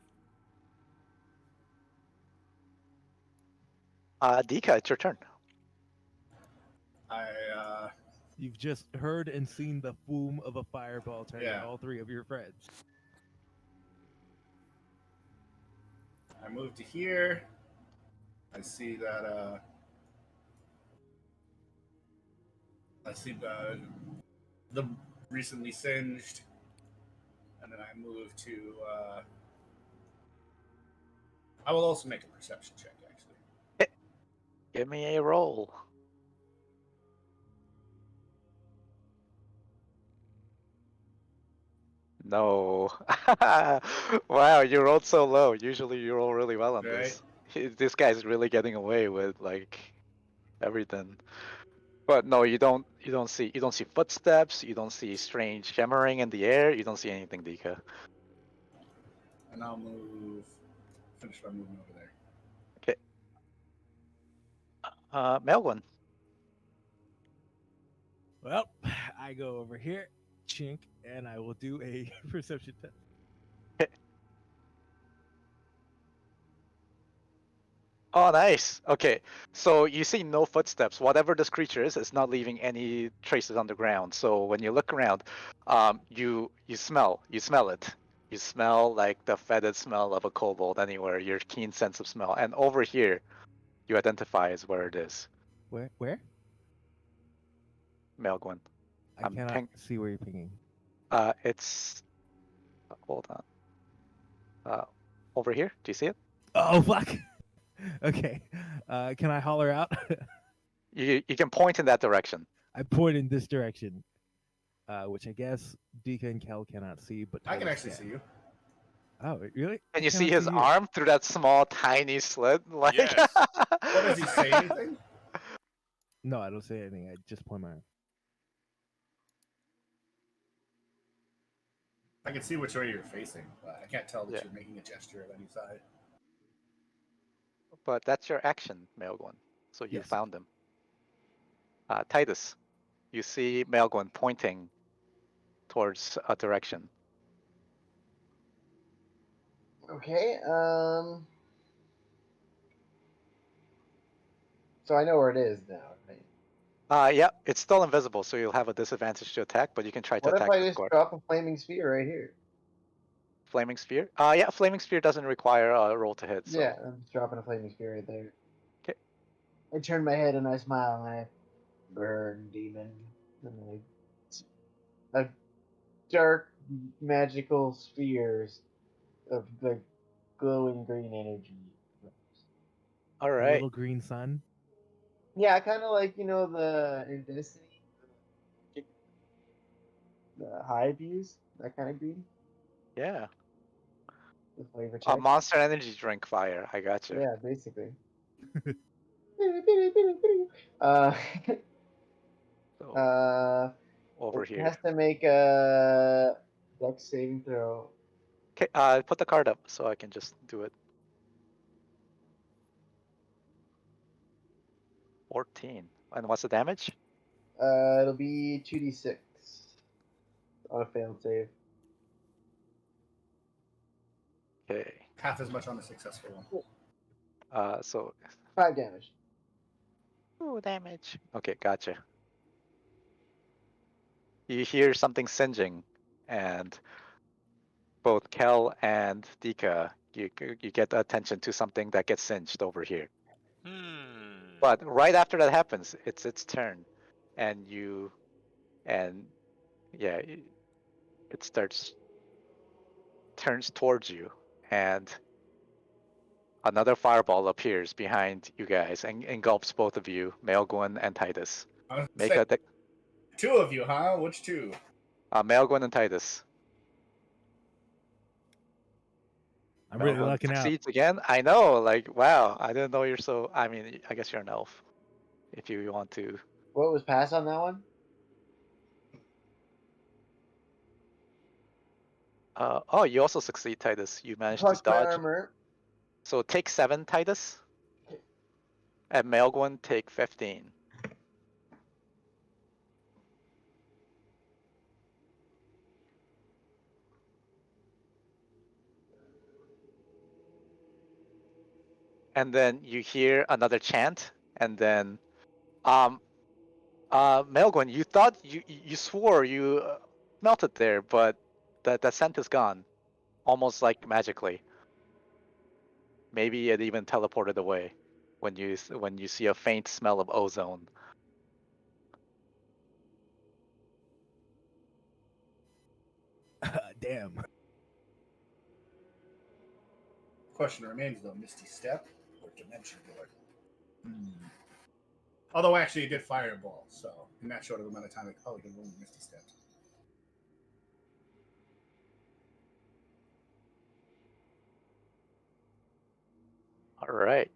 Dika, it's your turn. You've just heard and seen the boom of a fireball target Yeah. all three of your friends. I move to here. I see that. I see the recently singed, and then I move to. I will also make a perception check, actually. Give me a roll. No. Wow, you rolled so low. Usually you roll really well on Right. this. This guy's really getting away with like everything. But no, you don't see footsteps, you don't see strange shimmering in the air, you don't see anything, Dika. And I'll move. Finish my movement over there. Okay. Melwin. Well, I go over here, chink, and I will do a perception test. Oh, nice. Okay, so you see no footsteps. Whatever this creature is, it's not leaving any traces on the ground. So when you look around, you smell it. You smell like the fetid smell of a kobold anywhere. Your keen sense of smell, and over here, you identify as where it is. Where? Melgwin. I cannot see where you're pinging. It's hold on. Over here. Do you see it? Oh fuck. Okay. Can I holler out? You can point in that direction. I point in this direction, which I guess Dika and Kel cannot see, but I can Titus actually see you. Oh, really? And I you see cannot his you. arm through that small, tiny slit. Like, Yes. What does he say? Anything? No, I don't say anything. I just point my arm. I can see which way you're facing, but I can't tell that Yeah. you're making a gesture of any side. But that's your action, Melgwin. So you Yes. found him. Titus, you see Melgwin pointing towards a direction. Okay. So I know where it is now, right? Yeah, it's still invisible, so you'll have a disadvantage to attack, but you can try to What if attack I with just Gore. drop a flaming spear right here? Flaming Spear? Yeah, Flaming Spear doesn't require a roll to hit, so. Yeah, I'm just dropping a flaming spear right there. 'Kay. I turn my head and I smile and I burn demon. And I dark magical spheres of like glowing green energy. All A right. little green sun. Yeah, kind of like the in Destiny, the hive use that kind of green. Yeah. The flavor A check. Monster Energy drink fire. I got you. Yeah, basically. uh, So uh, over it here. has to make a dex saving throw. Okay. Put the card up so I can just do it. 14. And what's the damage? It'll be 2d6 on a failed save. Okay. Half as much on the successful one. So 5 damage. 2 damage. Okay, gotcha. You hear something singeing, and both Kel and Dika, you get attention to something that gets singed over here. But right after that happens, it's its turn, and yeah, it turns towards you, and Another fireball appears behind you guys and engulfs both of you, Melgwyn and Titus. I was gonna Make say, a two of you, huh? Which two? Melgwyn and Titus. I'm really Melgwyn lucking out. succeeds again. I know, like wow, I didn't know you're so. I mean, I guess you're an elf. If you want to. What was pass on that one? Oh, you also succeed, Titus. You managed to Plus my dodge. armor. So take 7, Titus. And Melgwyn take 15. And then you hear another chant, and then Melgwyn, you thought you swore you smelt it there, but that scent is gone, almost like magically. Maybe it even teleported away when you see a faint smell of ozone. Damn. Question remains though: Misty Step or Dimension Door? Although actually, it did Fireball, so in that short of amount of time, it probably could have only Misty Stepped. All right.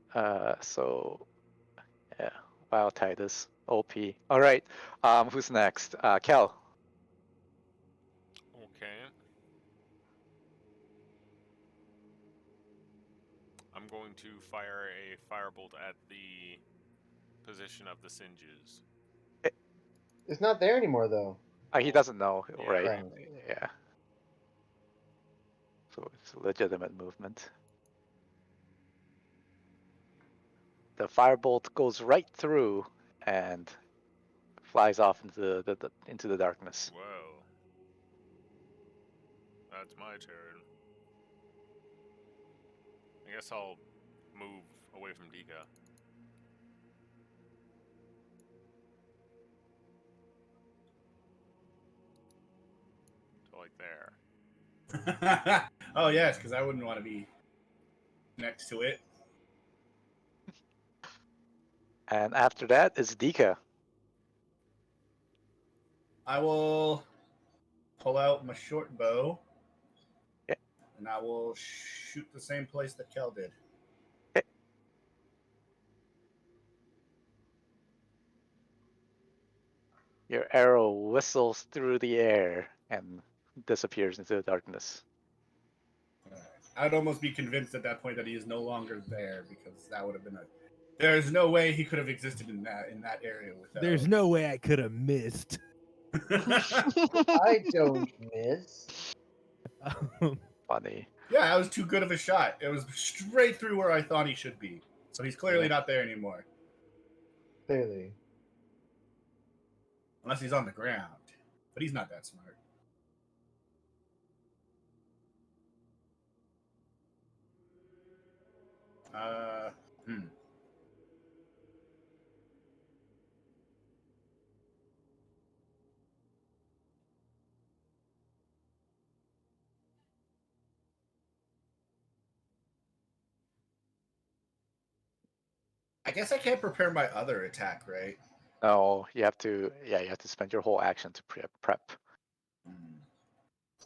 So yeah. Wow, Titus. OP. All right. Who's next? Kel. Okay. I'm going to fire a firebolt at the position of the singes. It's not there anymore, though. He doesn't know, Yeah, right? right. Yeah. So it's legitimate movement. The firebolt goes right through and flies off into the darkness. Well, that's my turn. I guess I'll move away from Dika. So like there. Oh yes, because I wouldn't want to be next to it. And after that is Dika. I will pull out my short bow, Yeah. and I will shoot the same place that Kel did. Your arrow whistles through the air and disappears into the darkness. I'd almost be convinced at that point that he is no longer there, because that would have been a. There's no way he could have existed in that area without. There's no way I could have missed. I don't miss. Funny. Yeah, that was too good of a shot. It was straight through where I thought he should be. So he's clearly Yeah. not there anymore. Clearly. Unless he's on the ground. But he's not that smart. Uh, hmm. I guess I can't prepare my other attack, right? No, you have to spend your whole action to prep. Hmm.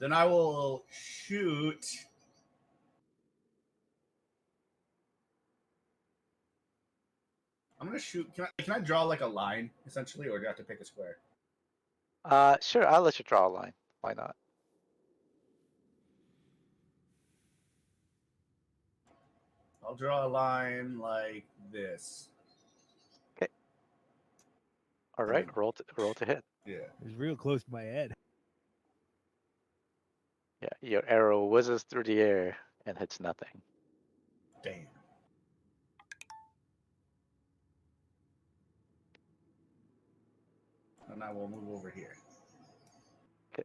Then I will shoot. I'm gonna shoot. Can I draw like a line essentially, or do I have to pick a square? Sure, I'll let you draw a line. Why not? I'll draw a line like this. Okay. All right, roll to hit. Yeah. It was real close to my head. Yeah, your arrow whizzes through the air and hits nothing. Damn. And I will move over here. Okay.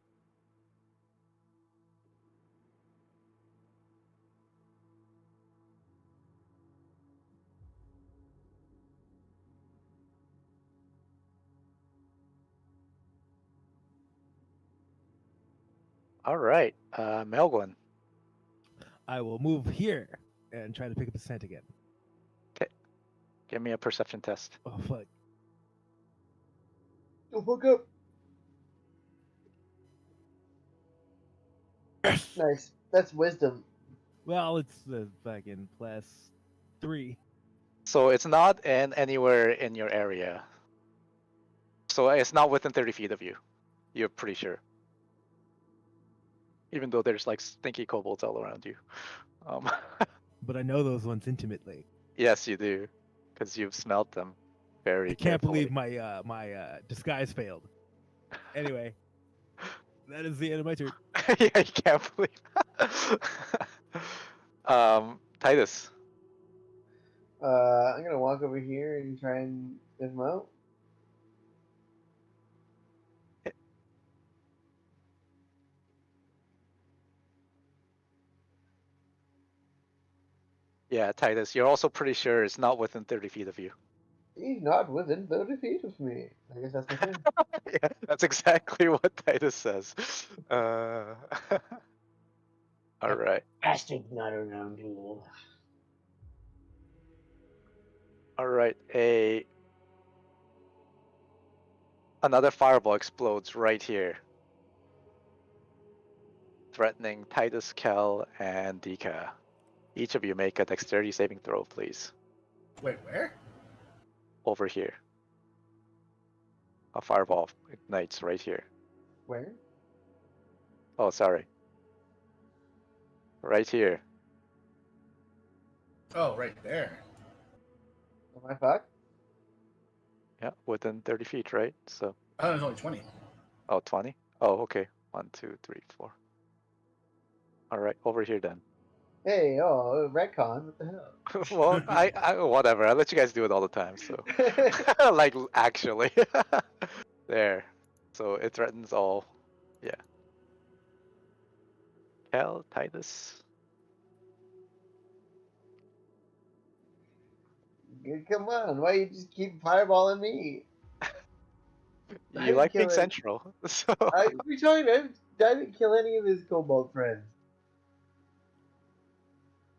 All right, Melgwyn. I will move here. and try to pick up the scent again. Give me a perception test. Oh fuck! Don't hook up. Nice. That's wisdom. Well, it's the fucking +3. So it's not anywhere in your area. So it's not within 30 feet of you. You're pretty sure. Even though there's like stinky kobolds all around you. But I know those ones intimately. Yes, you do, because you've smelled them very I can't carefully. believe my disguise failed. Anyway, that is the end of my turn. Yeah, you can't believe. Titus. I'm gonna walk over here and try and sniff him out. Yeah, Titus. You're also pretty sure it's not within 30 feet of you. He's not within 30 feet of me. I guess that's my turn. Yeah, that's exactly what Titus says. All right. Bastard's not around here. All right. Another fireball explodes right here, threatening Titus, Kel, and Dika. Each of you make a dexterity saving throw, please. Wait, where? Over here. A fireball ignites right here. Where? Oh, sorry. Right here. Oh, right there. Am I fucked? Yeah, within 30 feet, right? So, Oh, there's only 20. oh, 20? Oh, okay. 1, 2, 3, 4. All right, over here then. Hey, oh, retcon. What the hell? Well, I whatever. I let you guys do it all the time. So, like actually, there. So it threatens all. Yeah. Kel, Titus. Come on, why you just keep fireballing me? I You didn't like being kill it. central, so We're talking about, I didn't kill any of his cobalt friends.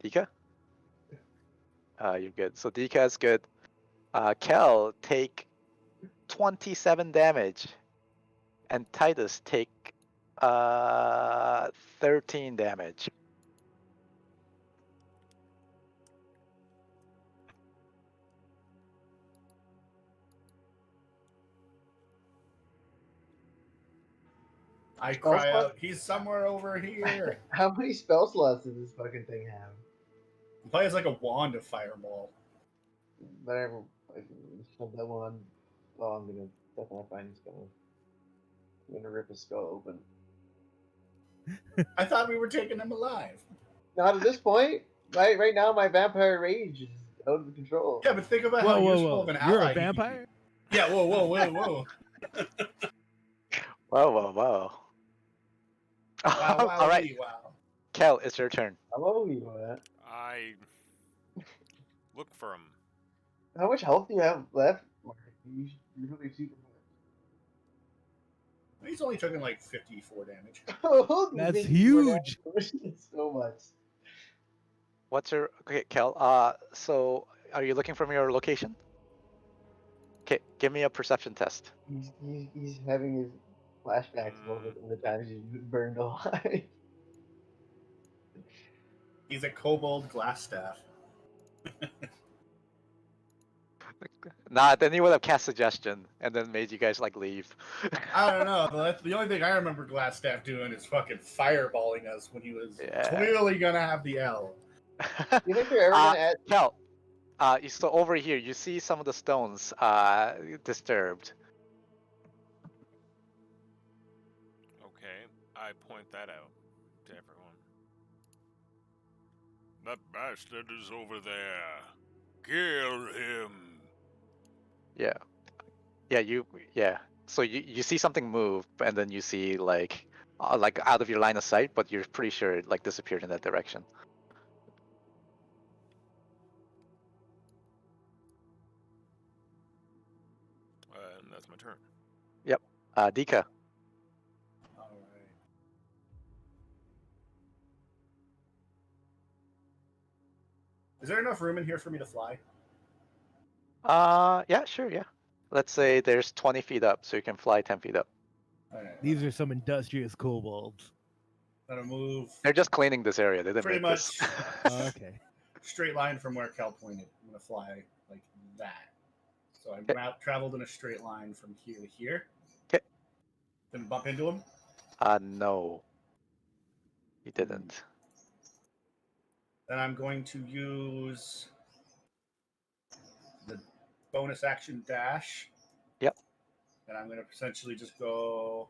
Dika. You're good. So Dika's good. Kel take 27 damage, and Titus take 13 damage. I Spell cry slot? out, he's somewhere over here. How many spell slots does this fucking thing have? He plays like a wand of fireball. Whatever. I hold that one. Oh, I'm gonna definitely find his skull. I'm gonna rip his skull open. I thought we were taking him alive. Not at this point. Right now, my vampire rage is out of control. Yeah, but think about Whoa, how whoa, useful whoa! of an You're ally a he could be. vampire? Yeah, whoa, whoa, whoa, whoa. Whoa, whoa, whoa. Wow, wow, All right, wow. Kel, it's your turn. I'm over you on that. I look for him. How much health do you have left? You're really super He's only taking like 54 damage. much. That's huge. So much. What's your okay, Kel? So are you looking from your location? Okay, give me a perception test. He's having his flashbacks of all the times he's been burned alive. He's a kobold glass staff. Nah, then he would have cast suggestion and then made you guys like leave. I don't know. The only thing I remember glass staff doing is fucking fireballing us when he was Yeah. clearly gonna have the L. You think they're ever gonna add? Kel, so over here you see some of the stones disturbed. Okay, I point that out to everyone. That bastard is over there. Kill him. Yeah. Yeah. So you see something move and then you see like out of your line of sight, but you're pretty sure it like disappeared in that direction. And that's my turn. Yep. Dika. All right. Is there enough room in here for me to fly? Yeah, sure, yeah. Let's say there's 20 feet up, so you can fly 10 feet up. Alright, These are some industrious kobolds. gonna move They're just cleaning this area. They didn't pretty make this. much Oh, okay. straight line from where Kel pointed. I'm gonna fly like that. So I Okay. traveled in a straight line from here to here. Okay. Then bump into him. No, you didn't. Then I'm going to use the bonus action dash. Yep. And I'm going to essentially just go.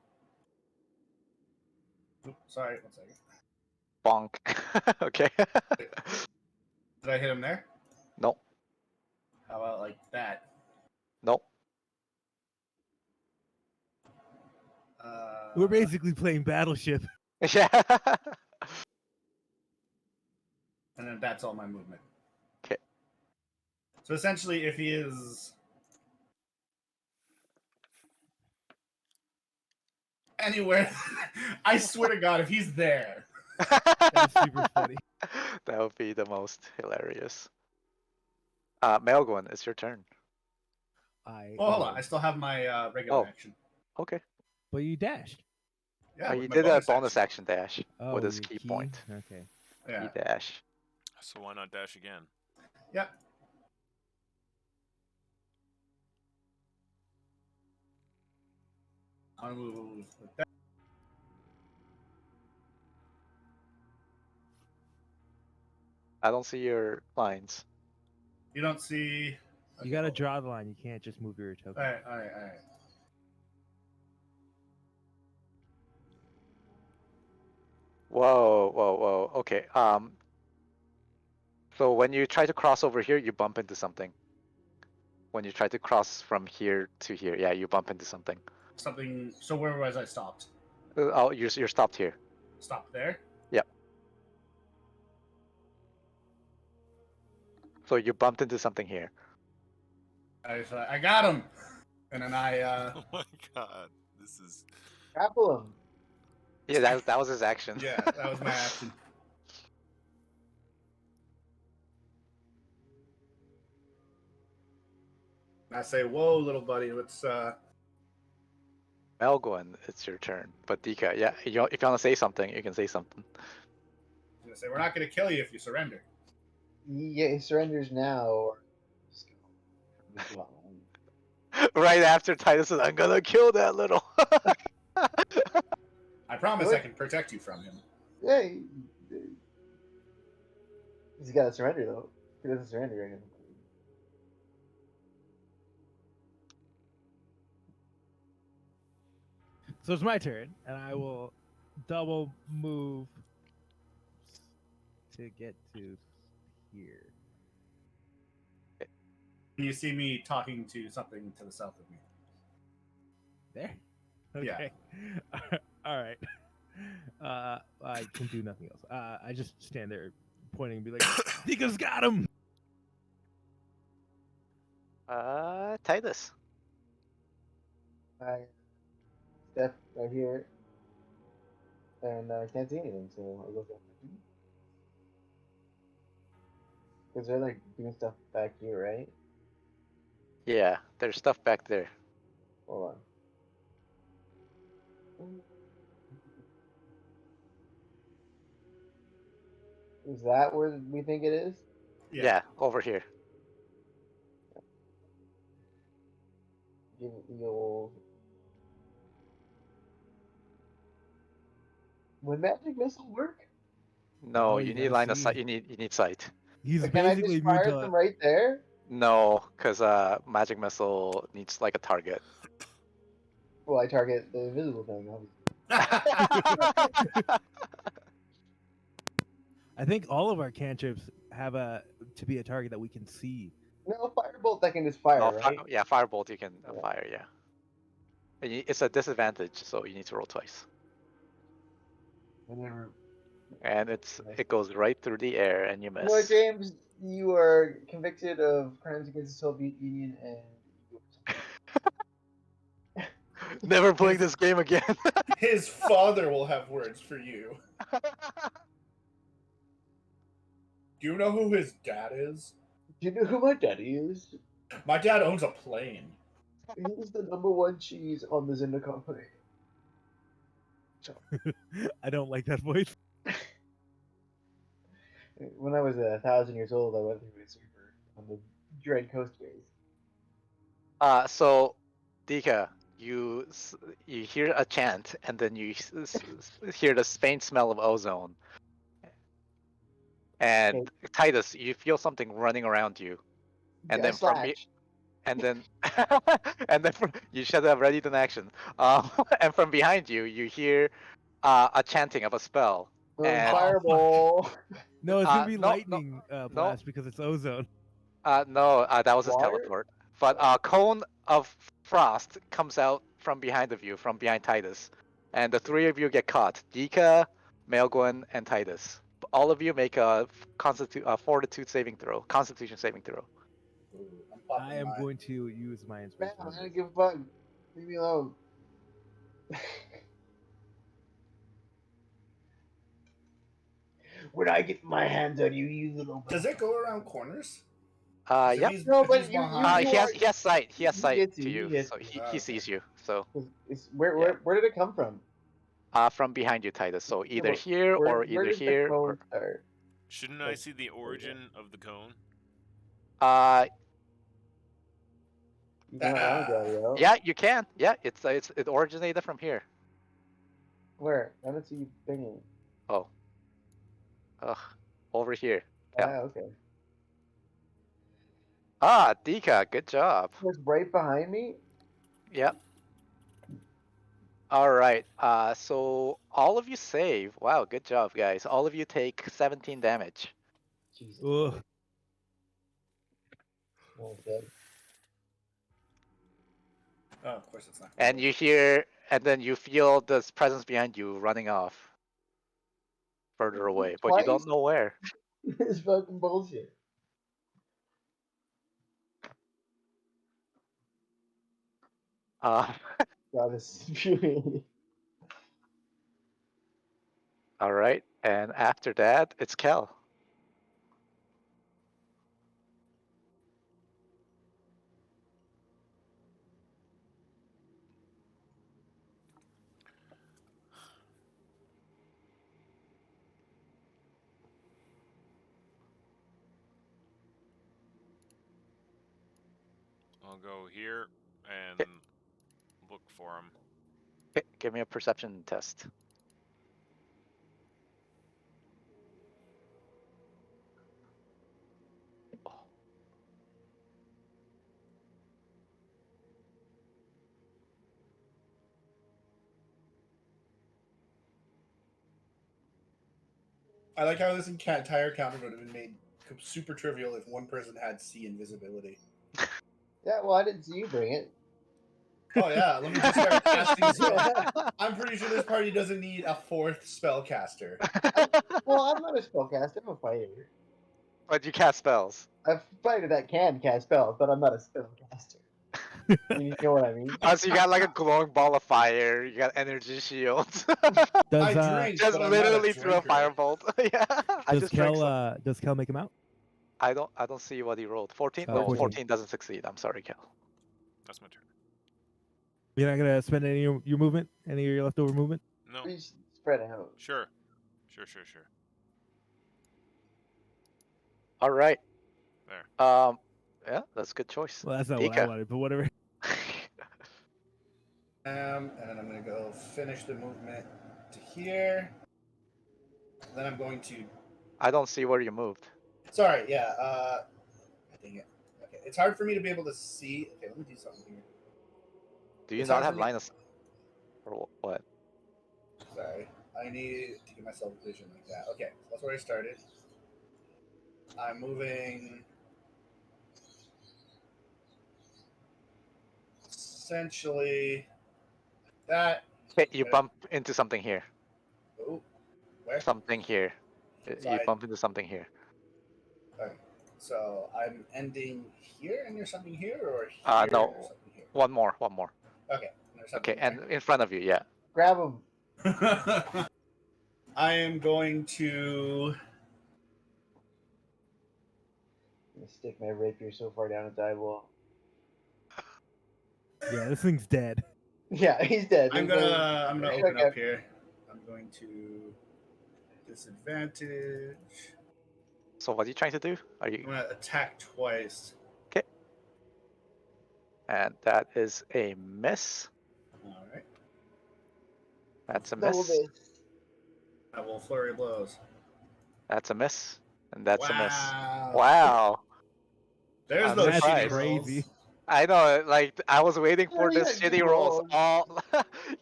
Oops, sorry, 1 second. Bonk. Okay. Did I hit him there? No, How about like that? no. We're basically playing Battleship. Yeah. And then that's all my movement. Okay. So essentially, if he is anywhere, I swear to God, if he's there, That's super funny. That would be the most hilarious. Melgwin, it's your turn. well, hold on, I still have my regular Oh. action. Okay. But you dashed. Yeah, You with my did a bonus action dash Oh, with his your key point. Okay. Yeah. Key dash. So why not dash again? Yep. I'll move with that. I don't see your lines. You don't see. You gotta draw the line. You can't just move your token. All right. Whoa. Okay. So when you try to cross over here, you bump into something. When you try to cross from here to here, yeah, you bump into something. Something. So where was I stopped? Oh, you're stopped here. Stop there. Yep. So you bumped into something here. I got him, and then I. Oh my god, this is. Grapple him. Yeah, that was his action. Yeah, that was my action. And I say, "Whoa, little buddy, let's." Melgwin, it's your turn. But Dika, yeah, if you want to say something, you can say something. I'm gonna say, "We're not gonna kill you if you surrender." Yeah, he surrenders now. Or... Right after Titus says, "I'm gonna kill that little." I promise I can protect you from him. Yeah, he's got to surrender though. He doesn't surrender right now. So it's my turn, and I will double move to get to here. You see me talking to something to the south of me. There? Yeah. Okay. All right. I can do nothing else. I just stand there pointing and be like, Dika's got him! Titus. I step right here, and I can't see anything, so I go back. Because they're like doing stuff back here, right? Yeah, there's stuff back there. Hold on. Is that where we think it is? Yeah, over here. Give it the old. Would magic missile work? No, Oh, you you need gotta line of see. sight. You need sight. He's But can I basically just immune fire to them right there? No, because magic missile needs like a target. Well, I target the invisible thing, obviously. I think all of our cantrips have to be a target that we can see. No, firebolt I can just fire, No, right? yeah, firebolt you can Yeah. fire. Yeah, and it's a disadvantage, so you need to roll twice. Whenever. And it goes right through the air, and you You know what, miss. James? You are convicted of crimes against the Soviet Union, and Never playing this game again. His father will have words for you. Do you know who his dad is? Do you know who my daddy is? My dad owns a plane. He's the #1 cheese on the Zinda company. I don't like that voice. When I was 1,000 years old, I went through a server on the Dread Coast base. So, Dika, you hear a chant, and then you hear the faint smell of ozone. And Titus, you feel something running around you, and then from Slash. and then you should have ready in action. And from behind you, you hear a chanting of a spell. And Fireball. No, it's gonna be no, lightning blast because it's ozone. no, that was his Water? teleport. But a cone of frost comes out from behind of you, from behind Titus, and the three of you get caught: Dika, Melgwen, and Titus. All of you make a fortitude saving throw, Constitution saving throw. Ooh, I'm popping I am mine. going to use my Man, inspiration. I on don't this. give a fuck. Leave me alone. When I get my hands on you, you little. Does it go around corners? 'Cause if Yep. he's- No, if but he's you behind- He has sight. He has he sight gets to you, you, he gets so you. he Okay. sees you. So Where did it come from? from behind you, Titus. So either but here or where either does here. the cone start? Shouldn't I see the origin of the cone? You can let me go, yo. Yeah, you can. Yeah, it originated from here. Where? I don't see you thinking. Oh. Ugh. Over here. Ah, Yeah. okay. Dika, good job. It's right behind me. Yep. All right. So all of you save. Wow, good job, guys. All of you take 17 damage. Jesus. Ugh. Okay. Oh, of course it's not. And you hear, and then you feel this presence behind you running off further away, but you don't Twice? know where. This is fucking bullshit. Uh, God, this is infuriating. all right. And after that, it's Kel. I'll go here and look for him. Okay, give me a perception test. I like how this entire counter would have been made super trivial if one person had C invisibility. Yeah, well, I didn't see you bring it. Oh yeah, let me just start casting spells. I'm pretty sure this party doesn't need a fourth spellcaster. Well, I'm not a spellcaster. I'm a fighter. But you cast spells. I'm a fighter that can cast spells, but I'm not a spellcaster. You know what I mean? So you got like a glowing ball of fire. You got energy shields. Does I drink, Just but I'm literally not a threw a drinker. firebolt. Yeah, I does just drank some. Kel make him out? I don't see what he rolled. 14? No, 14. 14 doesn't succeed. I'm sorry, Kel. That's my turn. You're not gonna spend any of your movement, any of your leftover movement? No. We just spread out. Sure. All right. There. Yeah, that's a good choice. Well, that's not what I Dika. wanted, but whatever. And then I'm gonna go finish the movement to here. Then I'm going to. I don't see where you moved. Sorry, yeah. Dang it. Okay, it's hard for me to be able to see. Okay, let me do something here. Do you It's not hard have for me- line of sight? Or what? Sorry, I need to give myself vision like that. Okay, so that's where I started. I'm moving. Essentially, that. Okay, you bump into something here. Oh, where? Something here. So You I- bump into something here. Okay. So I'm ending here, and there's something here, or here, and there's No. something here. One more. Okay. And there's something Okay, and in front of you, yeah. Grab him. I am going to. I stick my rapier so far down its eyeball. Yeah, this thing's dead. Yeah, he's dead. I'm There's gonna no- open up okay. here. I'm going to disadvantage. So what are you trying to do? Are I'm you gonna attack twice. okay? And that is a miss. All right. That's a Double miss. miss. I will flurry of blows. That's a miss. And that's a miss. Wow. Wow. There's I'm those That's shitty surprised. crazy. rolls. I know, like I was waiting for Oh, this yeah, good shitty rolls roll. all,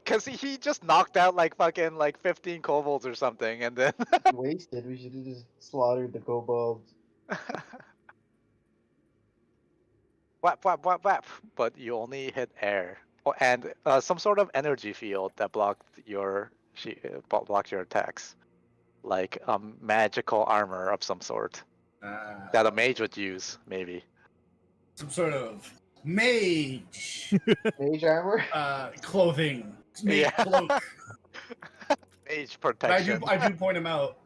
cause he just knocked out like fucking like 15 kobolds or something, and then Wasted. We should have just slaughtered the kobolds. whap whap whap whap. But you only hit air, oh, and some sort of energy field that blocked your attacks, like magical armor of some sort that a mage would use, maybe. Some sort of mage Mage armor? clothing. Mage Yeah. cloak. Mage But protection. I do point him out,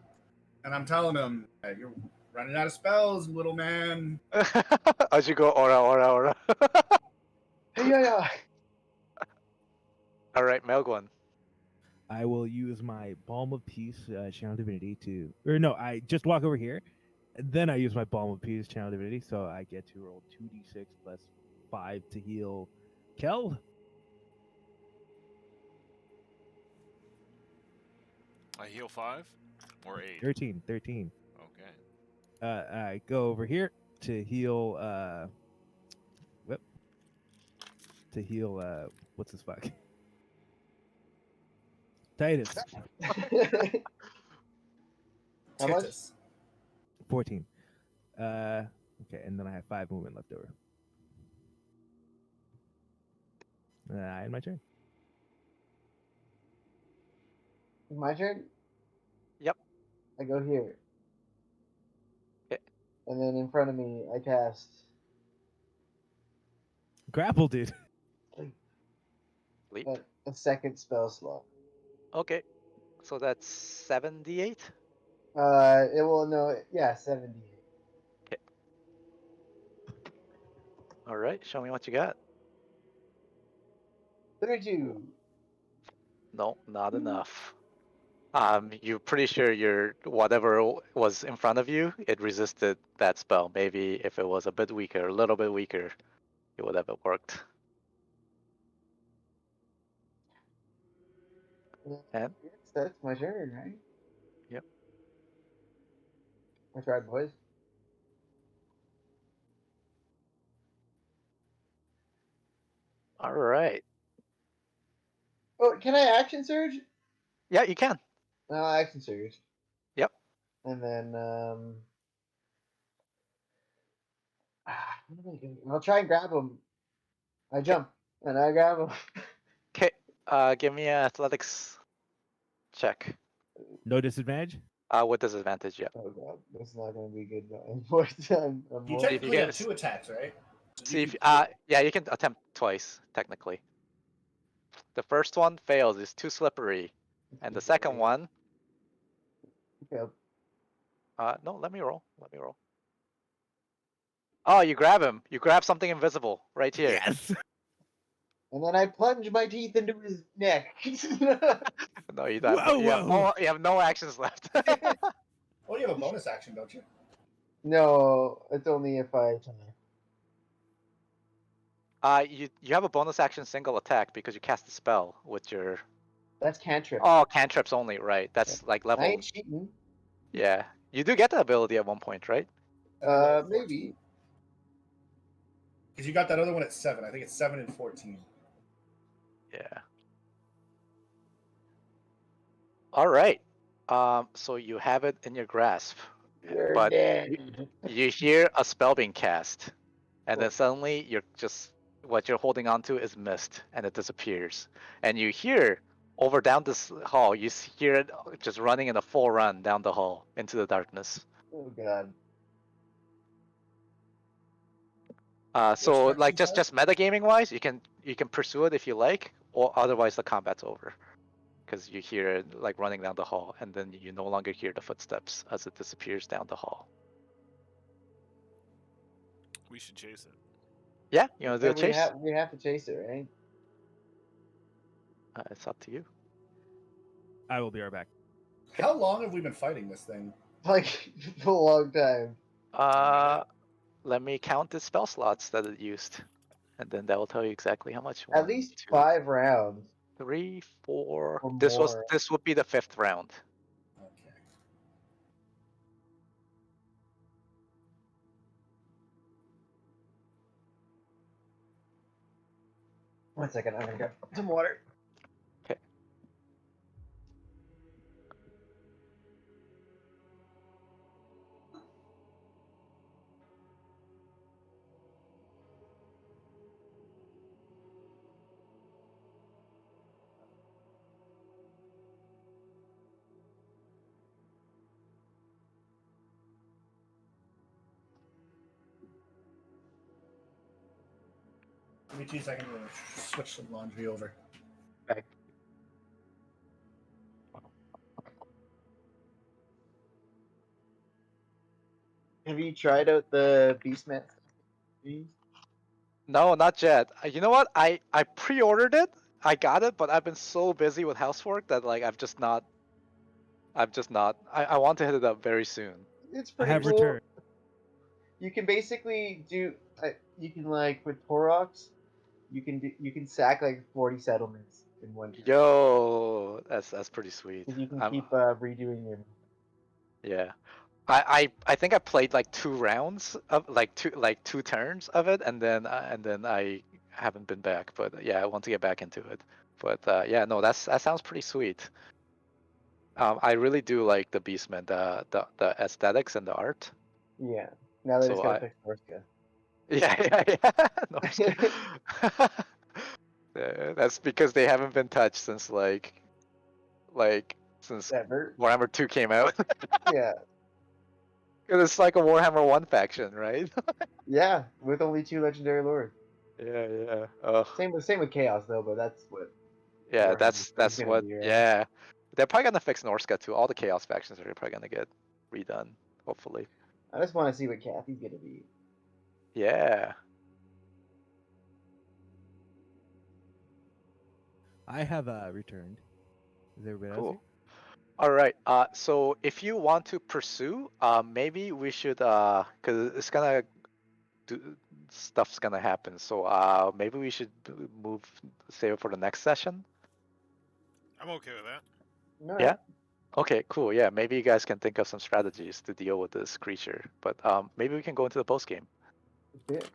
and I'm telling him, "You're running out of spells, little man." As you go aura aura aura. Hey, yeah. All right, Melgwan. I will use my Balm of Peace Channel Divinity to, or no, I just walk over here, and then I use my Balm of Peace Channel Divinity, so I get to roll 2d6 plus 5 to heal Kel. I heal 5 or 8. 13. Okay. I go over here to heal. Whoop, to heal. What's this fuck? Titus. How much? Titus. 14. Okay, and then I have 5 movement left over. And my turn. My turn? Yep. I go here. Okay. And then in front of me, I cast Grapple, dude. Leap. a second spell slot. Okay. So that's 78. It will no, yeah, 70. Okay. All right. Show me what you got. 32. No, not enough. You're pretty sure your whatever was in front of you, it resisted that spell. Maybe if it was a bit weaker, a little bit weaker, it would have worked. And Yes, that's my turn, right? yep. That's right, boys. All right. Oh, can I action surge? Yeah, you can. No, action surge. Yep. And then, what am I doing? I'll try and grab him. I jump and I grab him. Okay. Give me an athletics check. No disadvantage? With disadvantage. Yeah. Oh god, this is not gonna be good. I'm You See if you technically get. have 2 attacks, right? See if. Yeah, you can attempt twice technically. The first one fails. It's too slippery, and the second one. Okay. No. Let me roll. Let me roll. Oh, you grab him. You grab something invisible right here. Yes. And then I plunge my teeth into his neck. No, you don't. Whoa, You have whoa. no. You have no actions left. Oh, you have a bonus action, don't you? No, it's only if I tie. You have a bonus action single attack because you cast a spell with your. That's cantrip. Oh, cantrips only, right? That's like I level. ain't cheating. Yeah, you do get the ability at one point, right? Maybe. Because you got that other one at 7. I think it's 7 and 14. Yeah. All right. So you have it in your grasp, You're but dead. you hear a spell being cast, and then suddenly you're just what you're holding onto is mist, and it disappears. And you hear over down this hall, you hear it just running in a full run down the hall into the darkness. Oh god. So Which like direction, just metagaming wise, you can pursue it if you like, or otherwise the combat's over. Because you hear it like running down the hall, and then you no longer hear the footsteps as it disappears down the hall. We should chase it. Yeah, you want to do a And chase? we have to chase it, right? It's up to you. I will be right back. How long have we been fighting this thing? Like for a long time. Let me count the spell slots that it used, and then that will tell you exactly how much. At 1, least 2, 5 rounds 3, 4. or This more. would be the 5th round. Okay. One second, I'm gonna get some water. Okay. Give me 2 seconds to switch some laundry over. Okay. Have you tried out the Beastman? No, not yet. You know what? I pre-ordered it. I got it, but I've been so busy with housework that like I've just not. I want to hit it up very soon. It's I pretty have cool. returned. You can basically do. You can like with Torox, you can sack like 40 settlements in one turn. Yo, that's pretty sweet. Because you can I'm keep redoing your. yeah. I think I played like 2 rounds of like 2 turns of it, and then I haven't been back. But yeah, I want to get back into it. But yeah, no, that sounds pretty sweet. I really do like the Beastman, the aesthetics and the art. Yeah. Now they just So gotta I fix Norska. yeah. No, that's because they haven't been touched since since Ever. Warhammer 2 came out. Yeah. Because it's like a Warhammer 1 faction, right? Yeah. With only 2 legendary lords. Yeah. Same with Chaos though, but that's what Yeah, Warhammer is that's gonna what. be, right? Yeah, they're probably gonna fix Norska too. All the Chaos factions are probably gonna get redone, hopefully. I just want to see what Kathy's gonna be. Yeah. I have returned. Is everybody else Cool. here? All right. So if you want to pursue, maybe we should, cause it's gonna do stuff's gonna happen. So maybe we should move, save it for the next session. I'm okay with that. All Yeah. right. Okay. Cool. Yeah. Maybe you guys can think of some strategies to deal with this creature. But maybe we can go into the post game. Let's do it.